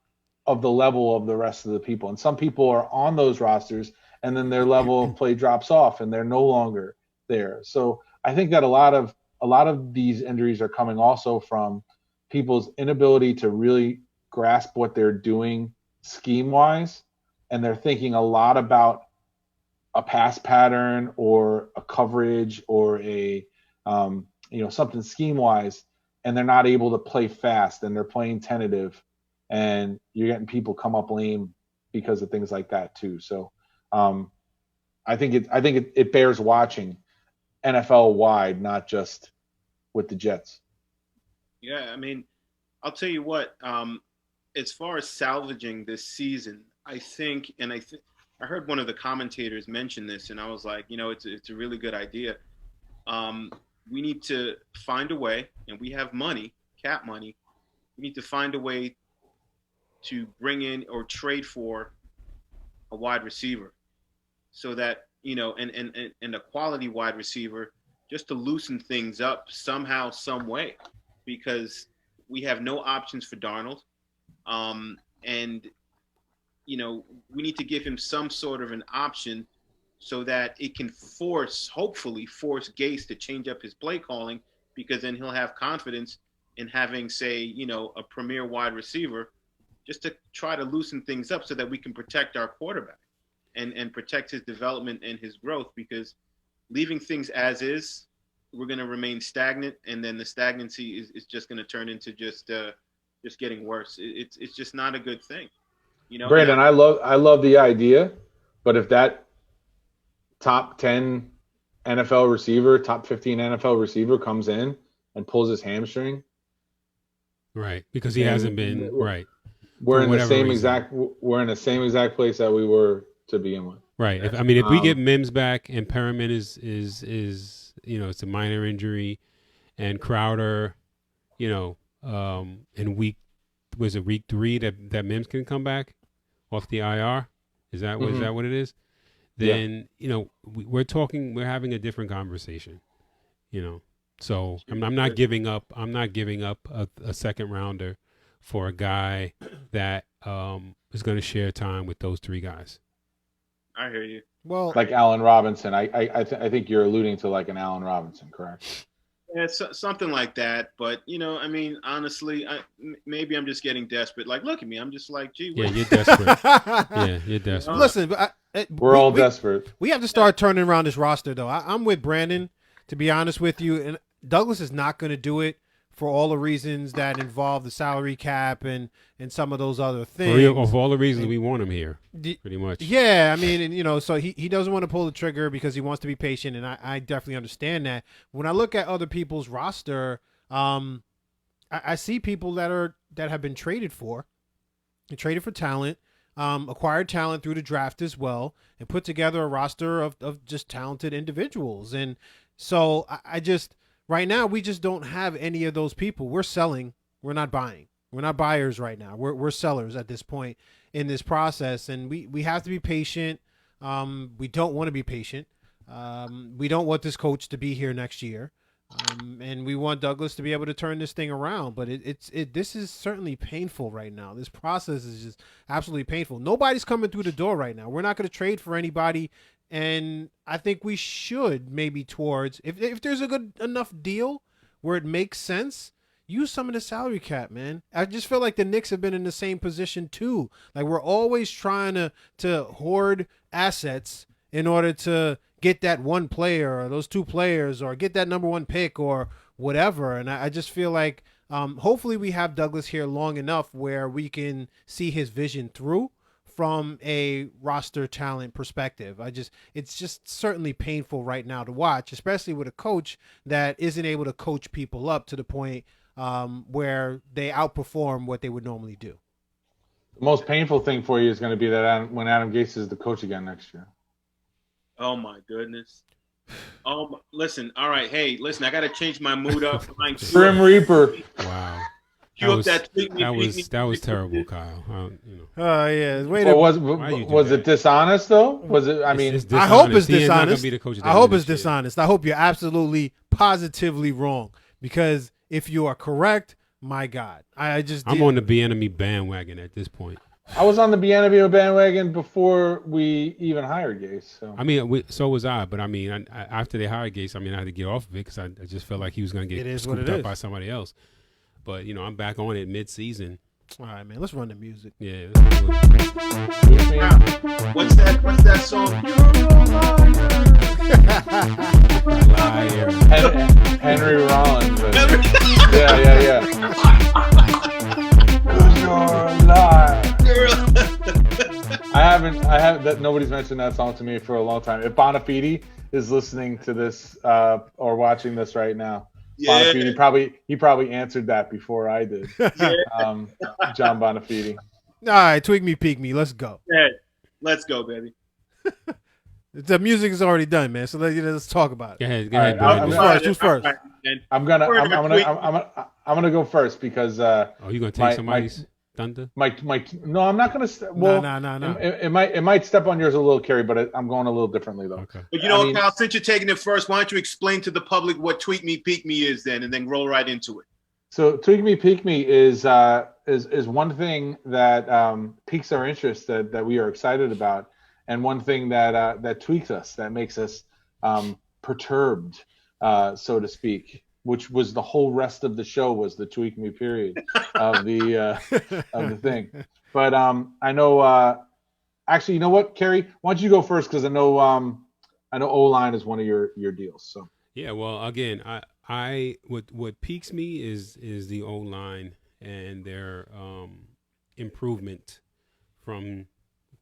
of the level of the rest of the people. And some people are on those rosters and then their level of play drops off and they're no longer there. So I think that a lot of these injuries are coming also from people's inability to really grasp what they're doing scheme wise. And they're thinking a lot about a pass pattern or a coverage or a something scheme wise, and they're not able to play fast and they're playing tentative, and you're getting people come up lame because of things like that too. So I think it bears watching NFL wide, not just with the Jets. Yeah, I mean, I'll tell you what. As far as salvaging this season, I think, and I heard one of the commentators mention this, and I was like, it's a really good idea. We need to find a way, and we have money, cap money. We need to find a way to bring in or trade for a wide receiver, so that and a quality wide receiver, just to loosen things up somehow, some way, because we have no options for Darnold, and we need to give him some sort of an option so that it can hopefully force Gase to change up his play calling, because then he'll have confidence in having, say, a premier wide receiver, just to try to loosen things up so that we can protect our quarterback and protect his development and his growth, because leaving things as is, we're going to remain stagnant, and then the stagnancy is just going to turn into just getting worse. It's just not a good thing. Brandon, I love the idea, but if that top 10 NFL receiver, top 15 NFL receiver comes in and pulls his hamstring, right? Because he hasn't been right. We're in the same exact place that we were to begin with. Right. If we get Mims back and Perriman is it's a minor injury, and Crowder, in week 3 that Mims can come back off the IR? Is that what it is? Then we're having a different conversation. So I'm not giving up. I'm not giving up a second rounder for a guy that is going to share time with those 3 guys. I hear you. Well, like Allen Robinson. I think you're alluding to like an Allen Robinson, correct? Yeah, something like that. But honestly, maybe I'm just getting desperate. Like, look at me. I'm just like, gee. Yeah, you're desperate. Yeah, you're desperate. Listen, we're all desperate. We have to start turning around this roster, though. I'm with Brandon, to be honest with you, and Douglas is not going to do it for all the reasons that involve the salary cap and some of those other things. Of all the reasons we want him here, pretty much. Yeah, I mean, and so he doesn't want to pull the trigger because he wants to be patient, and I definitely understand that. When I look at other people's roster, I see people that have been traded for talent, acquired talent through the draft as well, and put together a roster of just talented individuals. And so I just right now, we just don't have any of those people. We're selling. We're not buying. We're not buyers right now. We're sellers at this point in this process, and we have to be patient. We don't want to be patient. We don't want this coach to be here next year, and we want Douglas to be able to turn this thing around. But this is certainly painful right now. This process is just absolutely painful. Nobody's coming through the door right now. We're not going to trade for anybody. And I think we should maybe towards if there's a good enough deal where it makes sense, use some of the salary cap, man. I just feel like the Knicks have been in the same position too. Like we're always trying to hoard assets in order to get that one player or those 2 players or get that number 1 pick or whatever. And I just feel like hopefully we have Douglas here long enough where we can see his vision through from a roster talent perspective. It's just certainly painful right now to watch, especially with a coach that isn't able to coach people up to the point where they outperform what they would normally do. The most painful thing for you is going to be that when Adam Gase is the coach again next year. Oh my goodness. Oh, listen. All right. Hey, listen. I got to change my mood up. Grim Reaper. Wow. That was terrible, Kyle. Yeah. Was it dishonest though? Was it? I mean, I hope it's dishonest. I hope it's dishonest. I hope you're absolutely, positively wrong. Because if you are correct, my God, I'm on the Bieniemy bandwagon at this point. I was on the Bieniemy bandwagon before we even hired Gase. So. I mean, so was I. But I mean, after they hired Gase, I had to get off of it because I just felt like he was going to get scooped up by somebody else. But, I'm back on it mid-season. All right, man. Let's run the music. Yeah. What's that song? Liar. Henry Rollins. Yeah. You're a liar. I haven't. That nobody's mentioned that song to me for a long time. If Bonafide is listening to this or watching this right now, Yeah, Bonafide he probably answered that before I did. yeah. John Bonafide. All right, tweak me, peek me. Let's go. Hey, let's go, baby. The music is already done, man. So let's talk about Go it. ahead, All right, Brandon. Who's first? I'm gonna go first because Oh, you gonna take somebody's thunder? no, I'm not gonna. Well, No. It might step on yours a little, Kerry, but I'm going a little differently though. Okay. But you know what, Kyle, since you're taking it first, why don't you explain to the public what Tweak Me, Peek Me is then, and then roll right into it. So Tweak Me, Peek Me is one thing that piques our interest that we are excited about, and one thing that tweaks us, that makes us perturbed, so to speak. Which was the whole rest of the show was the Tweak Me period of the thing. But I know actually, you know what, Kerry? Why don't you go first, because I know O-line is one of your deals. So yeah, well, again, I what piques me is the O-line and their improvement from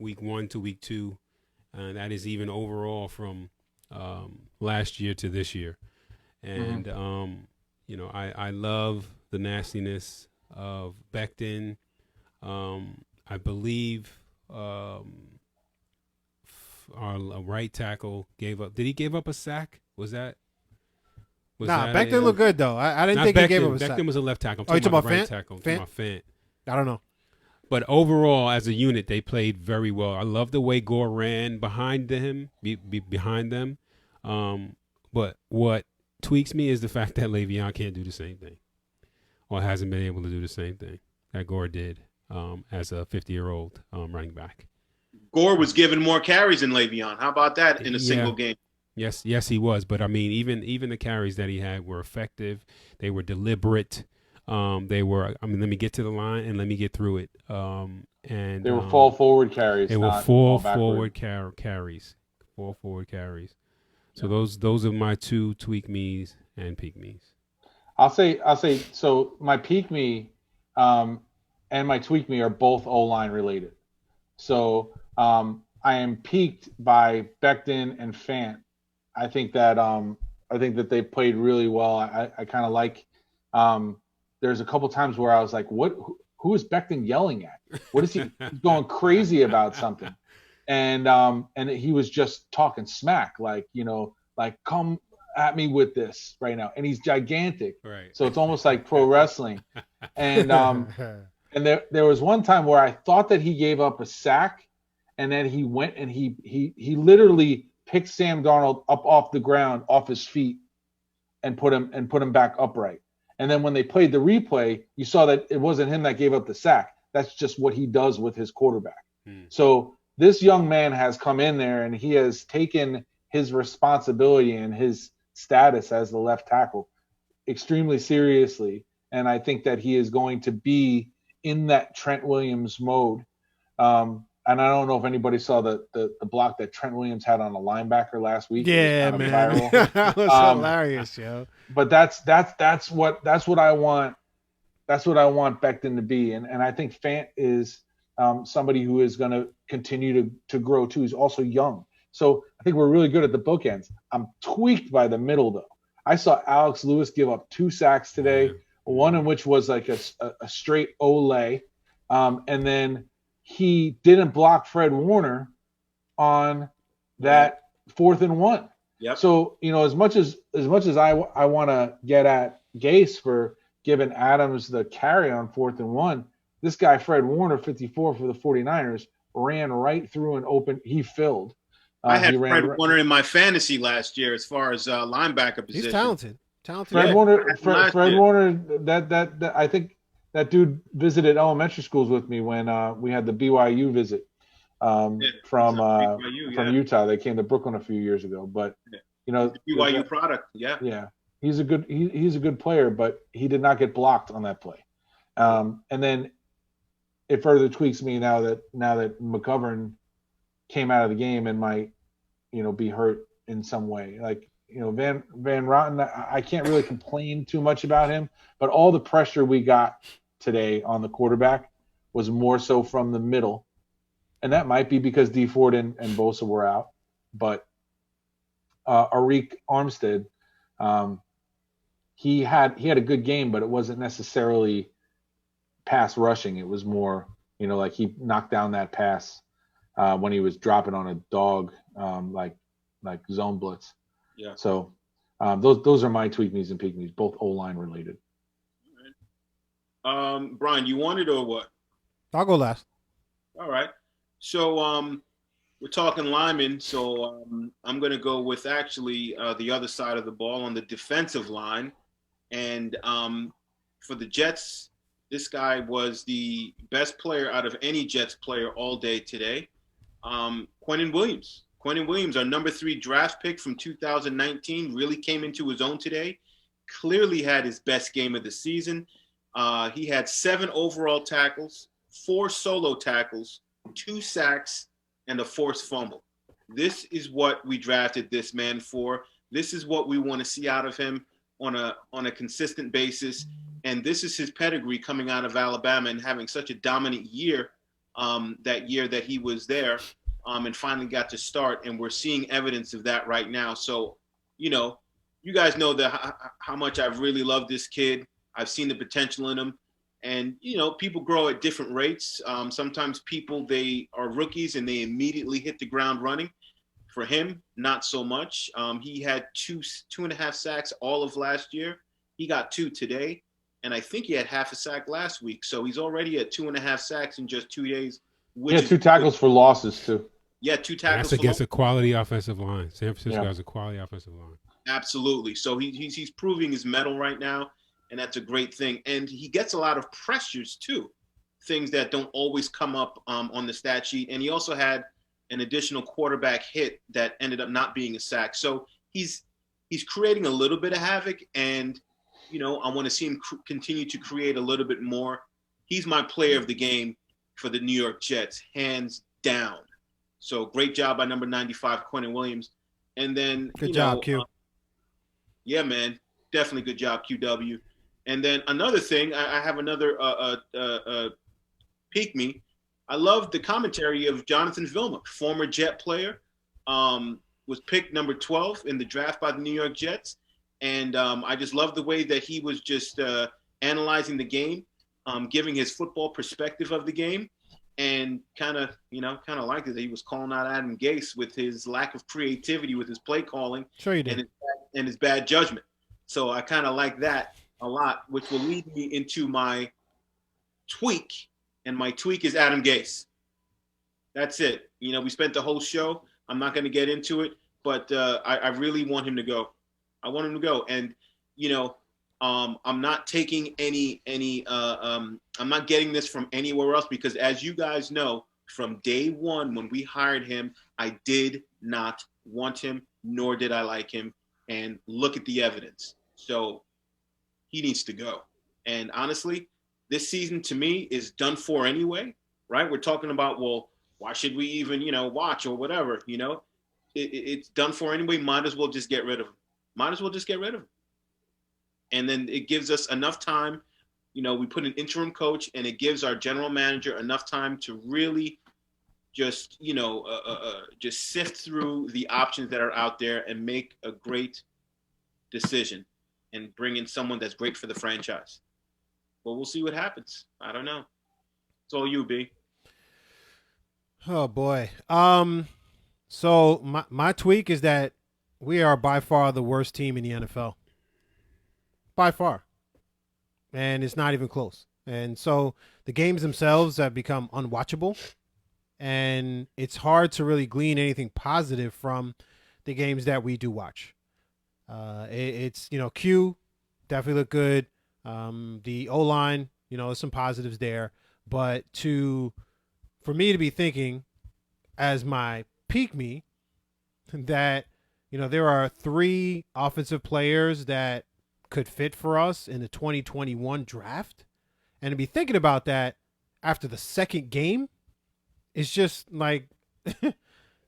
week 1 to week 2, and that is even overall from last year to this year. And you know, I love the nastiness of Becton. I believe our right tackle gave up. Did he give up a sack? Was that? Becton looked good though. I didn't think he gave up a sack. Becton was a left tackle. You talking about right Fant? tackle. Fant? I don't know. But overall, as a unit, they played very well. I love the way Gore ran behind him, behind them. But what tweaks me is the fact that Le'Veon can't do the same thing, or hasn't been able to do the same thing that Gore did as a 50-year-old running back. Gore was given more carries than Le'Veon. How about that in a single game? Yes, he was. But I mean, even the carries that he had were effective. They were deliberate. They were. I mean, let me get to the line and let me get through it. And they were fall forward carries. They were fall forward carries. Fall forward carries. So those are my two tweak me's and peak me's. I'll say so. My peak me and my tweak me are both O-line related. So I am peaked by Becton and Fant. I think that they played really well. I kind of like. There's a couple times where I was like, "What? Who is Becton yelling at? What is he going crazy about something?" And he was just talking smack, like, you know, like, come at me with this right now. And he's gigantic, right? So it's almost like pro wrestling. And there was one time where I thought that he gave up a sack, and then he went and he literally picked Sam Darnold up off the ground, off his feet, and put him back upright. And then when they played the replay, you saw that it wasn't him that gave up the sack. That's just what he does with his quarterback. So this young man has come in there and he has taken his responsibility and his status as the left tackle extremely seriously. And I think that he is going to be in that Trent Williams mode. And I don't know if anybody saw the block that Trent Williams had on a linebacker last week. Yeah, man. That was hilarious, yo. But that's what I want. That's what I want Becton to be. And I think Fant is somebody who is going to continue to grow too. He's also young. So I think we're really good at the bookends. I'm tweaked by the middle, though. I saw Alex Lewis give up 2 sacks today, one in which was like a straight Olay. And then he didn't block Fred Warner on that 4th and 1. Yep. So, you know, as much as I want to get at Gase for giving Adams the carry on 4th and 1, this guy, Fred Warner, 54 for the 49ers, ran right through an open. He filled. I had Fred Warner in my fantasy last year as far as linebacker position. He's talented. Fred Warner, that I think that dude visited elementary schools with me when we had the BYU visit from Utah. They came to Brooklyn a few years ago, but you know, BYU product. Yeah. He's a good player, but he did not get blocked on that play. And then it further tweaks me now that McGovern came out of the game and might, you know, be hurt in some way. Like, you know, Van Rotten, I can't really complain too much about him, but all the pressure we got today on the quarterback was more so from the middle. And that might be because D Ford and Bosa were out, but Arik Armstead he had a good game, but it wasn't necessarily pass rushing. It was more, like he knocked down that pass when he was dropping on a dog, like zone blitz. Yeah. So those are my tweak me's and peak me's, both O-line related. All right. Brian, you want it or what? I'll go last. All right. So we're talking linemen, so I'm going to go with actually the other side of the ball on the defensive line. And for the Jets, this guy was the best player out of any Jets player all day today. Quinnen Williams. Quinnen Williams, our number 3 draft pick from 2019, really came into his own today. Clearly had his best game of the season. He had 7 overall tackles, 4 solo tackles, 2 sacks, and a forced fumble. This is what we drafted this man for. This is what we want to see out of him on a consistent basis. And this is his pedigree coming out of Alabama and having such a dominant year that year that he was there and finally got to start. And we're seeing evidence of that right now. So, you guys know how much I've really loved this kid. I've seen the potential in him. And, people grow at different rates. Sometimes they are rookies and they immediately hit the ground running. For him, not so much. He had 2.5 sacks all of last year. He got 2 today. And I think he had half a sack last week. So he's already at 2.5 sacks in just 2 days. Yeah, 2 tackles for losses, too. Yeah, 2 tackles. That's against a quality offensive line. San Francisco has a quality offensive line. Absolutely. So he's proving his mettle right now. And that's a great thing. And he gets a lot of pressures, too, things that don't always come up on the stat sheet. And he also had an additional quarterback hit that ended up not being a sack. So he's creating a little bit of havoc. And, I want to see him continue to create a little bit more. He's my player of the game for the New York Jets, hands down. So great job by number 95, Quinnen Williams. And then, good job, Q. Yeah, man. Definitely good job, QW. And then another thing, I have another peek me. I love the commentary of Jonathan Vilma, former Jet player, was picked number 12 in the draft by the New York Jets. And I just love the way that he was just analyzing the game, giving his football perspective of the game, and kind of liked it that he was calling out Adam Gase with his lack of creativity with his play calling. Sure you did. And his bad judgment. So I kind of like that a lot, which will lead me into my tweak, and my tweak is Adam Gase. That's it. We spent the whole show. I'm not going to get into it, but I really want him to go. I want him to go, and I'm not taking I'm not getting this from anywhere else because, as you guys know, from day one when we hired him, I did not want him, nor did I like him, and look at the evidence. So he needs to go. And honestly, this season to me is done for anyway, right? We're talking about, well, why should we even, watch or whatever, it's done for anyway. Might as well just get rid of him. And then it gives us enough time. We put an interim coach and it gives our general manager enough time to really just, just sift through the options that are out there and make a great decision and bring in someone that's great for the franchise. But we'll see what happens. I don't know. It's all you, B. Oh boy. So my tweak is that we are by far the worst team in the NFL. By far. And it's not even close. And so the games themselves have become unwatchable. And it's hard to really glean anything positive from the games that we do watch. It's, Q definitely look good. The O-line, there's some positives there. But for me to be thinking as my peak me that, there are 3 offensive players that could fit for us in the 2021 draft. And to be thinking about that after the second game is just like,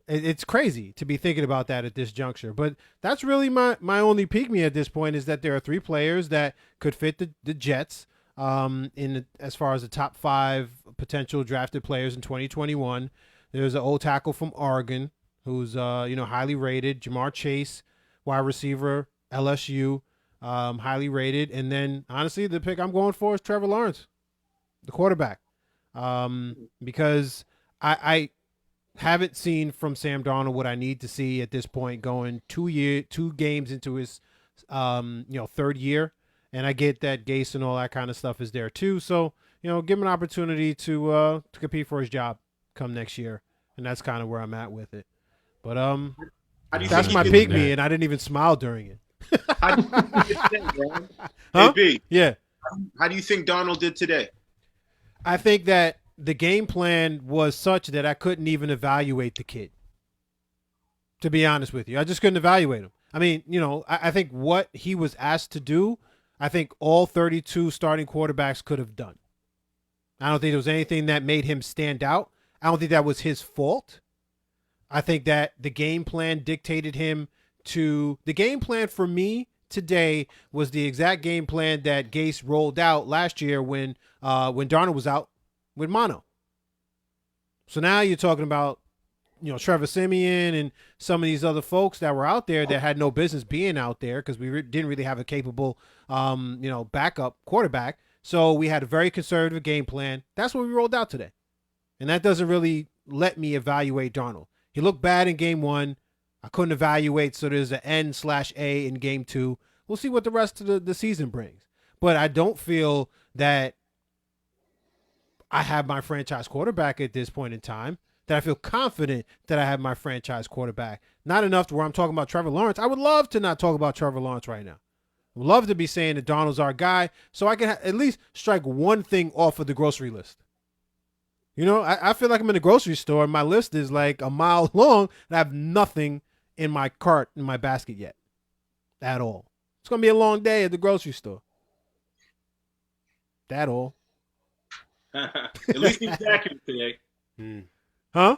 it's crazy to be thinking about that at this juncture. But that's really my only peek me at this point is that there are 3 players that could fit the Jets as far as the top 5 potential drafted players in 2021. There's an old tackle from Oregon who's highly rated, Jamar Chase, wide receiver, LSU. highly rated. And then, honestly, the pick I'm going for is Trevor Lawrence, the quarterback, because I haven't seen from Sam Darnold what I need to see at this point, going 2 games into his third year, and I get that Gase and all that kind of stuff is there too. So give him an opportunity to compete for his job come next year, and that's kind of where I'm at with it. But How do you that's think my he pick did me, and I didn't even smile during it. How do you think he did today, man? Huh? Hey, B, Yeah. how do you think Donald did today? I think that the game plan was such that I couldn't even evaluate the kid. To be honest with you, I just couldn't evaluate him. I mean, I think what he was asked to do, I think all 32 starting quarterbacks could have done. I don't think there was anything that made him stand out. I don't think that was his fault. I think that the game plan dictated him to. The game plan for me today was the exact game plan that Gase rolled out last year when Darnold was out with mono. So now you're talking about Trevor Siemian and some of these other folks that were out there that had no business being out there because we didn't really have a capable backup quarterback. So we had a very conservative game plan. That's what we rolled out today, and that doesn't really let me evaluate Darnold. He looked bad in game 1. I couldn't evaluate, so there's an N/A in game 2. We'll see what the rest of the season brings. But I don't feel that I have my franchise quarterback at this point in time, that I feel confident that I have my franchise quarterback. Not enough to where I'm talking about Trevor Lawrence. I would love to not talk about Trevor Lawrence right now. I would love to be saying that Donald's our guy so I can at least strike one thing off of the grocery list. I feel like I'm in the grocery store and my list is like a mile long and I have nothing in my cart, in my basket yet at all. It's going to be a long day at the grocery store. That all. At least he was accurate today. Huh?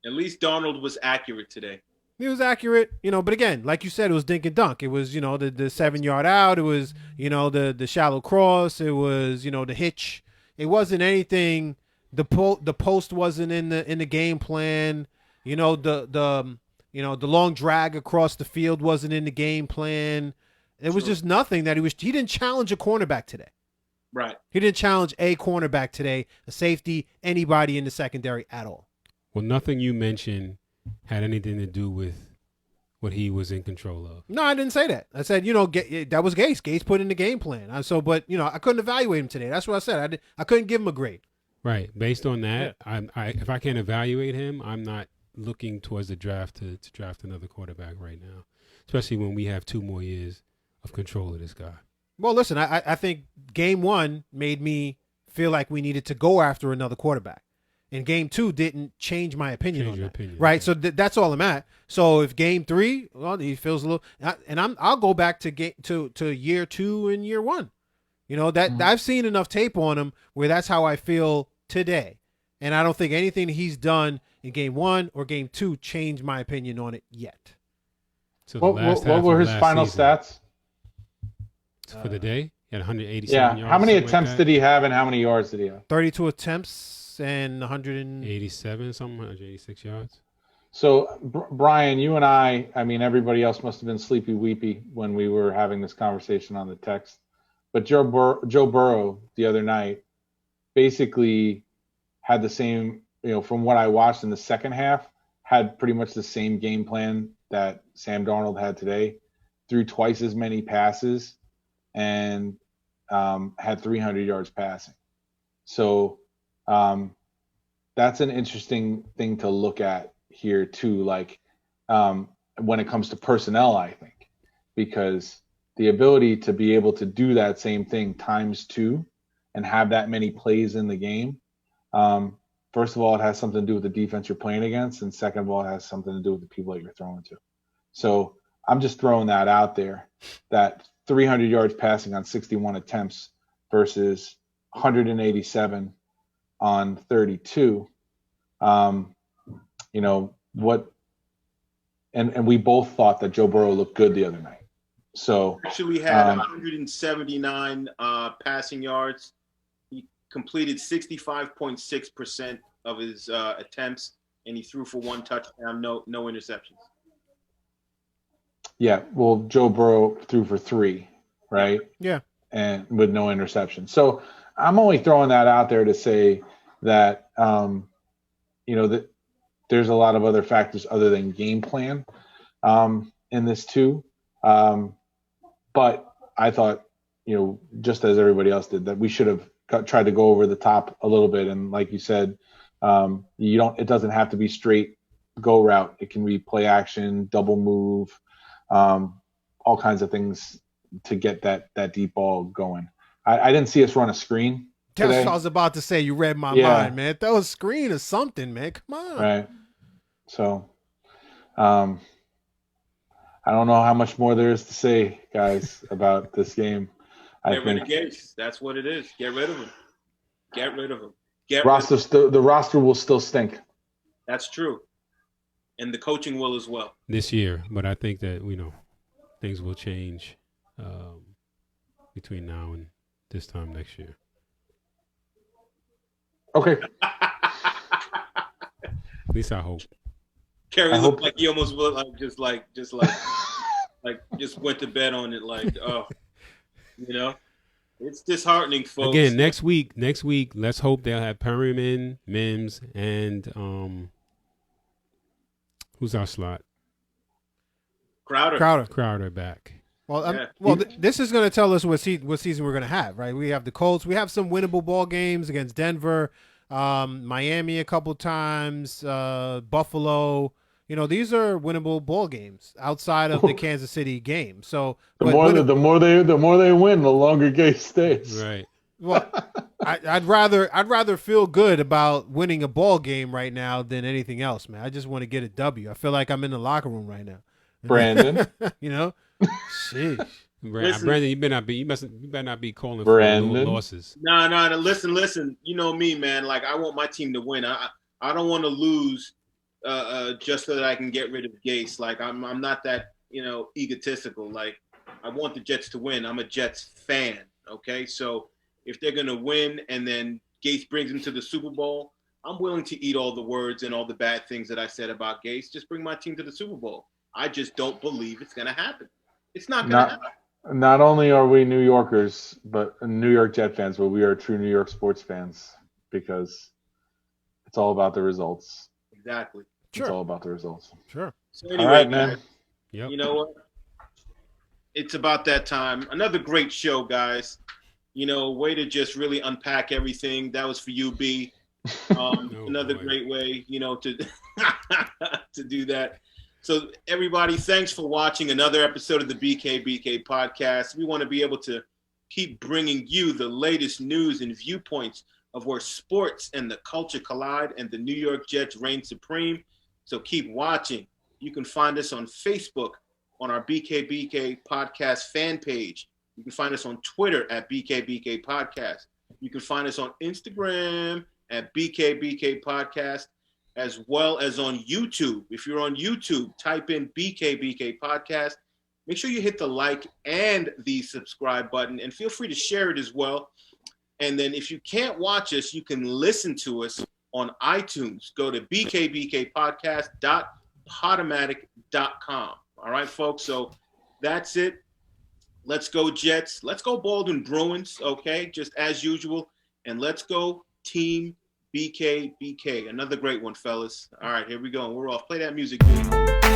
At least Donald was accurate today. He was accurate, but again, like you said, it was dink and dunk. It was, the 7-yard out. It was, the shallow cross. It was, the hitch. It wasn't anything. The post wasn't in the game plan. The long drag across the field wasn't in the game plan. It was just nothing that he didn't challenge a cornerback today. Right. He didn't challenge a cornerback today, a safety, anybody in the secondary at all. Well, nothing you mentioned had anything to do with what he was in control of. No, I didn't say that. I said, that was Gase. Gase put in the game plan. But I couldn't evaluate him today. That's what I said. I couldn't give him a grade. Right. Based on that, yeah. If I can't evaluate him, I'm not looking towards the draft to draft another quarterback right now, especially when we have 2 more years of control of this guy. Well, listen, I think game 1 made me feel like we needed to go after another quarterback. And game 2 didn't change my opinion on that. Right? So that's all I'm at. So if game 3, well, he feels a little, and I'll go back to year 2 and year 1. I've seen enough tape on him where that's how I feel today. And I don't think anything he's done in game 1 or game 2 changed my opinion on it yet. So what were his final stats? For the day? He had 187 yards. How many attempts did he have and how many yards did he have? 32 attempts and 187, 186 yards. So, Brian, you and I mean, everybody else must have been sleepy weepy when we were having this conversation on the text. But Joe Burrow the other night basically had the same, from what I watched in the second half, had pretty much the same game plan that Sam Darnold had today, threw twice as many passes and had 300 yards passing. So that's an interesting thing to look at here too, like when it comes to personnel, I think, because the ability to be able to do that same thing times 2 and have that many plays in the game, first of all, it has something to do with the defense you're playing against, and second of all, it has something to do with the people that you're throwing to. So I'm just throwing that out there, that 300 yards passing on 61 attempts versus 187 on 32. And we both thought that Joe Burrow looked good the other night. So actually had 179 passing yards. He completed 65.6% of his attempts, and he threw for 1 touchdown, no interceptions. Yeah, well, Joe Burrow threw for 3 right? Yeah. And with no interception. So I'm only throwing that out there to say that that there's a lot of other factors other than game plan in this too. But I thought, just as everybody else did, that we should have tried to go over the top a little bit. And like you said, it doesn't have to be straight go route. It can be play action, double move, all kinds of things to get that deep ball going. I didn't see us run a screen That's today. what I was about to say. You read my Yeah. mind, man. Throw a screen or something, man. Come on. Right. So, I don't know how much more there is to say, guys, about this game. Get rid of Gase. That's what it is. Get rid of him. Get rid of him. The roster will still stink. That's true. And the coaching will as well. This year, but I think that, things will change between now and this time next year. Okay. At least I hope. Kerry looked like he almost would just went to bed on it it's disheartening, folks. Again, next week, let's hope they'll have Perryman, Mims, and who's our slot? Crowder back. Well, this is going to tell us what season we're going to have, right? We have the Colts. We have some winnable ball games against Denver, Miami a couple times, Buffalo. These are winnable ball games outside of the Kansas City game. So the more they win, the longer Gase stays. Right. Well, I'd rather feel good about winning a ball game right now than anything else, man. I just want to get a W. I feel like I'm in the locker room right now. Brandon. Sheesh. Brandon, you better not be calling Brandon. for losses. No. Listen. You know me, man. Like, I want my team to win. I don't want to lose just so that I can get rid of Gase. Like, I'm not that egotistical. Like, I want the Jets to win. I'm a Jets fan. Okay, so if they're gonna win and then Gase brings them to the Super Bowl, I'm willing to eat all the words and all the bad things that I said about Gase. Just bring my team to the Super Bowl. I just don't believe it's gonna happen. It's not gonna happen. Not only are we New Yorkers, but New York Jet fans, but we are true New York sports fans because it's all about the results. Exactly. Sure. It's all about the results. Sure. So anyway, all right, man. Yep. You know what? It's about that time. Another great show, guys. Way to just really unpack everything. That was for you, B. Another great way, to to do that. So everybody, thanks for watching another episode of the BKBK podcast. We want to be able to keep bringing you the latest news and viewpoints of where sports and the culture collide and the New York Jets reign supreme. So keep watching. You can find us on Facebook on our BKBK podcast fan page. You can find us on Twitter at BKBK podcast. You can find us on Instagram at BKBK podcast, as well as on YouTube. If you're on YouTube, type in BKBK podcast. Make sure you hit the like and the subscribe button, and feel free to share it as well. And then if you can't watch us, you can listen to us on iTunes. Go to bkbkpodcast.podomatic.com. All right, folks. So that's it. Let's go Jets. Let's go Baldwin Bruins. Okay, just as usual. And let's go Team BKBK. Another great one, fellas. All right, here we go. We're off. Play that music, dude.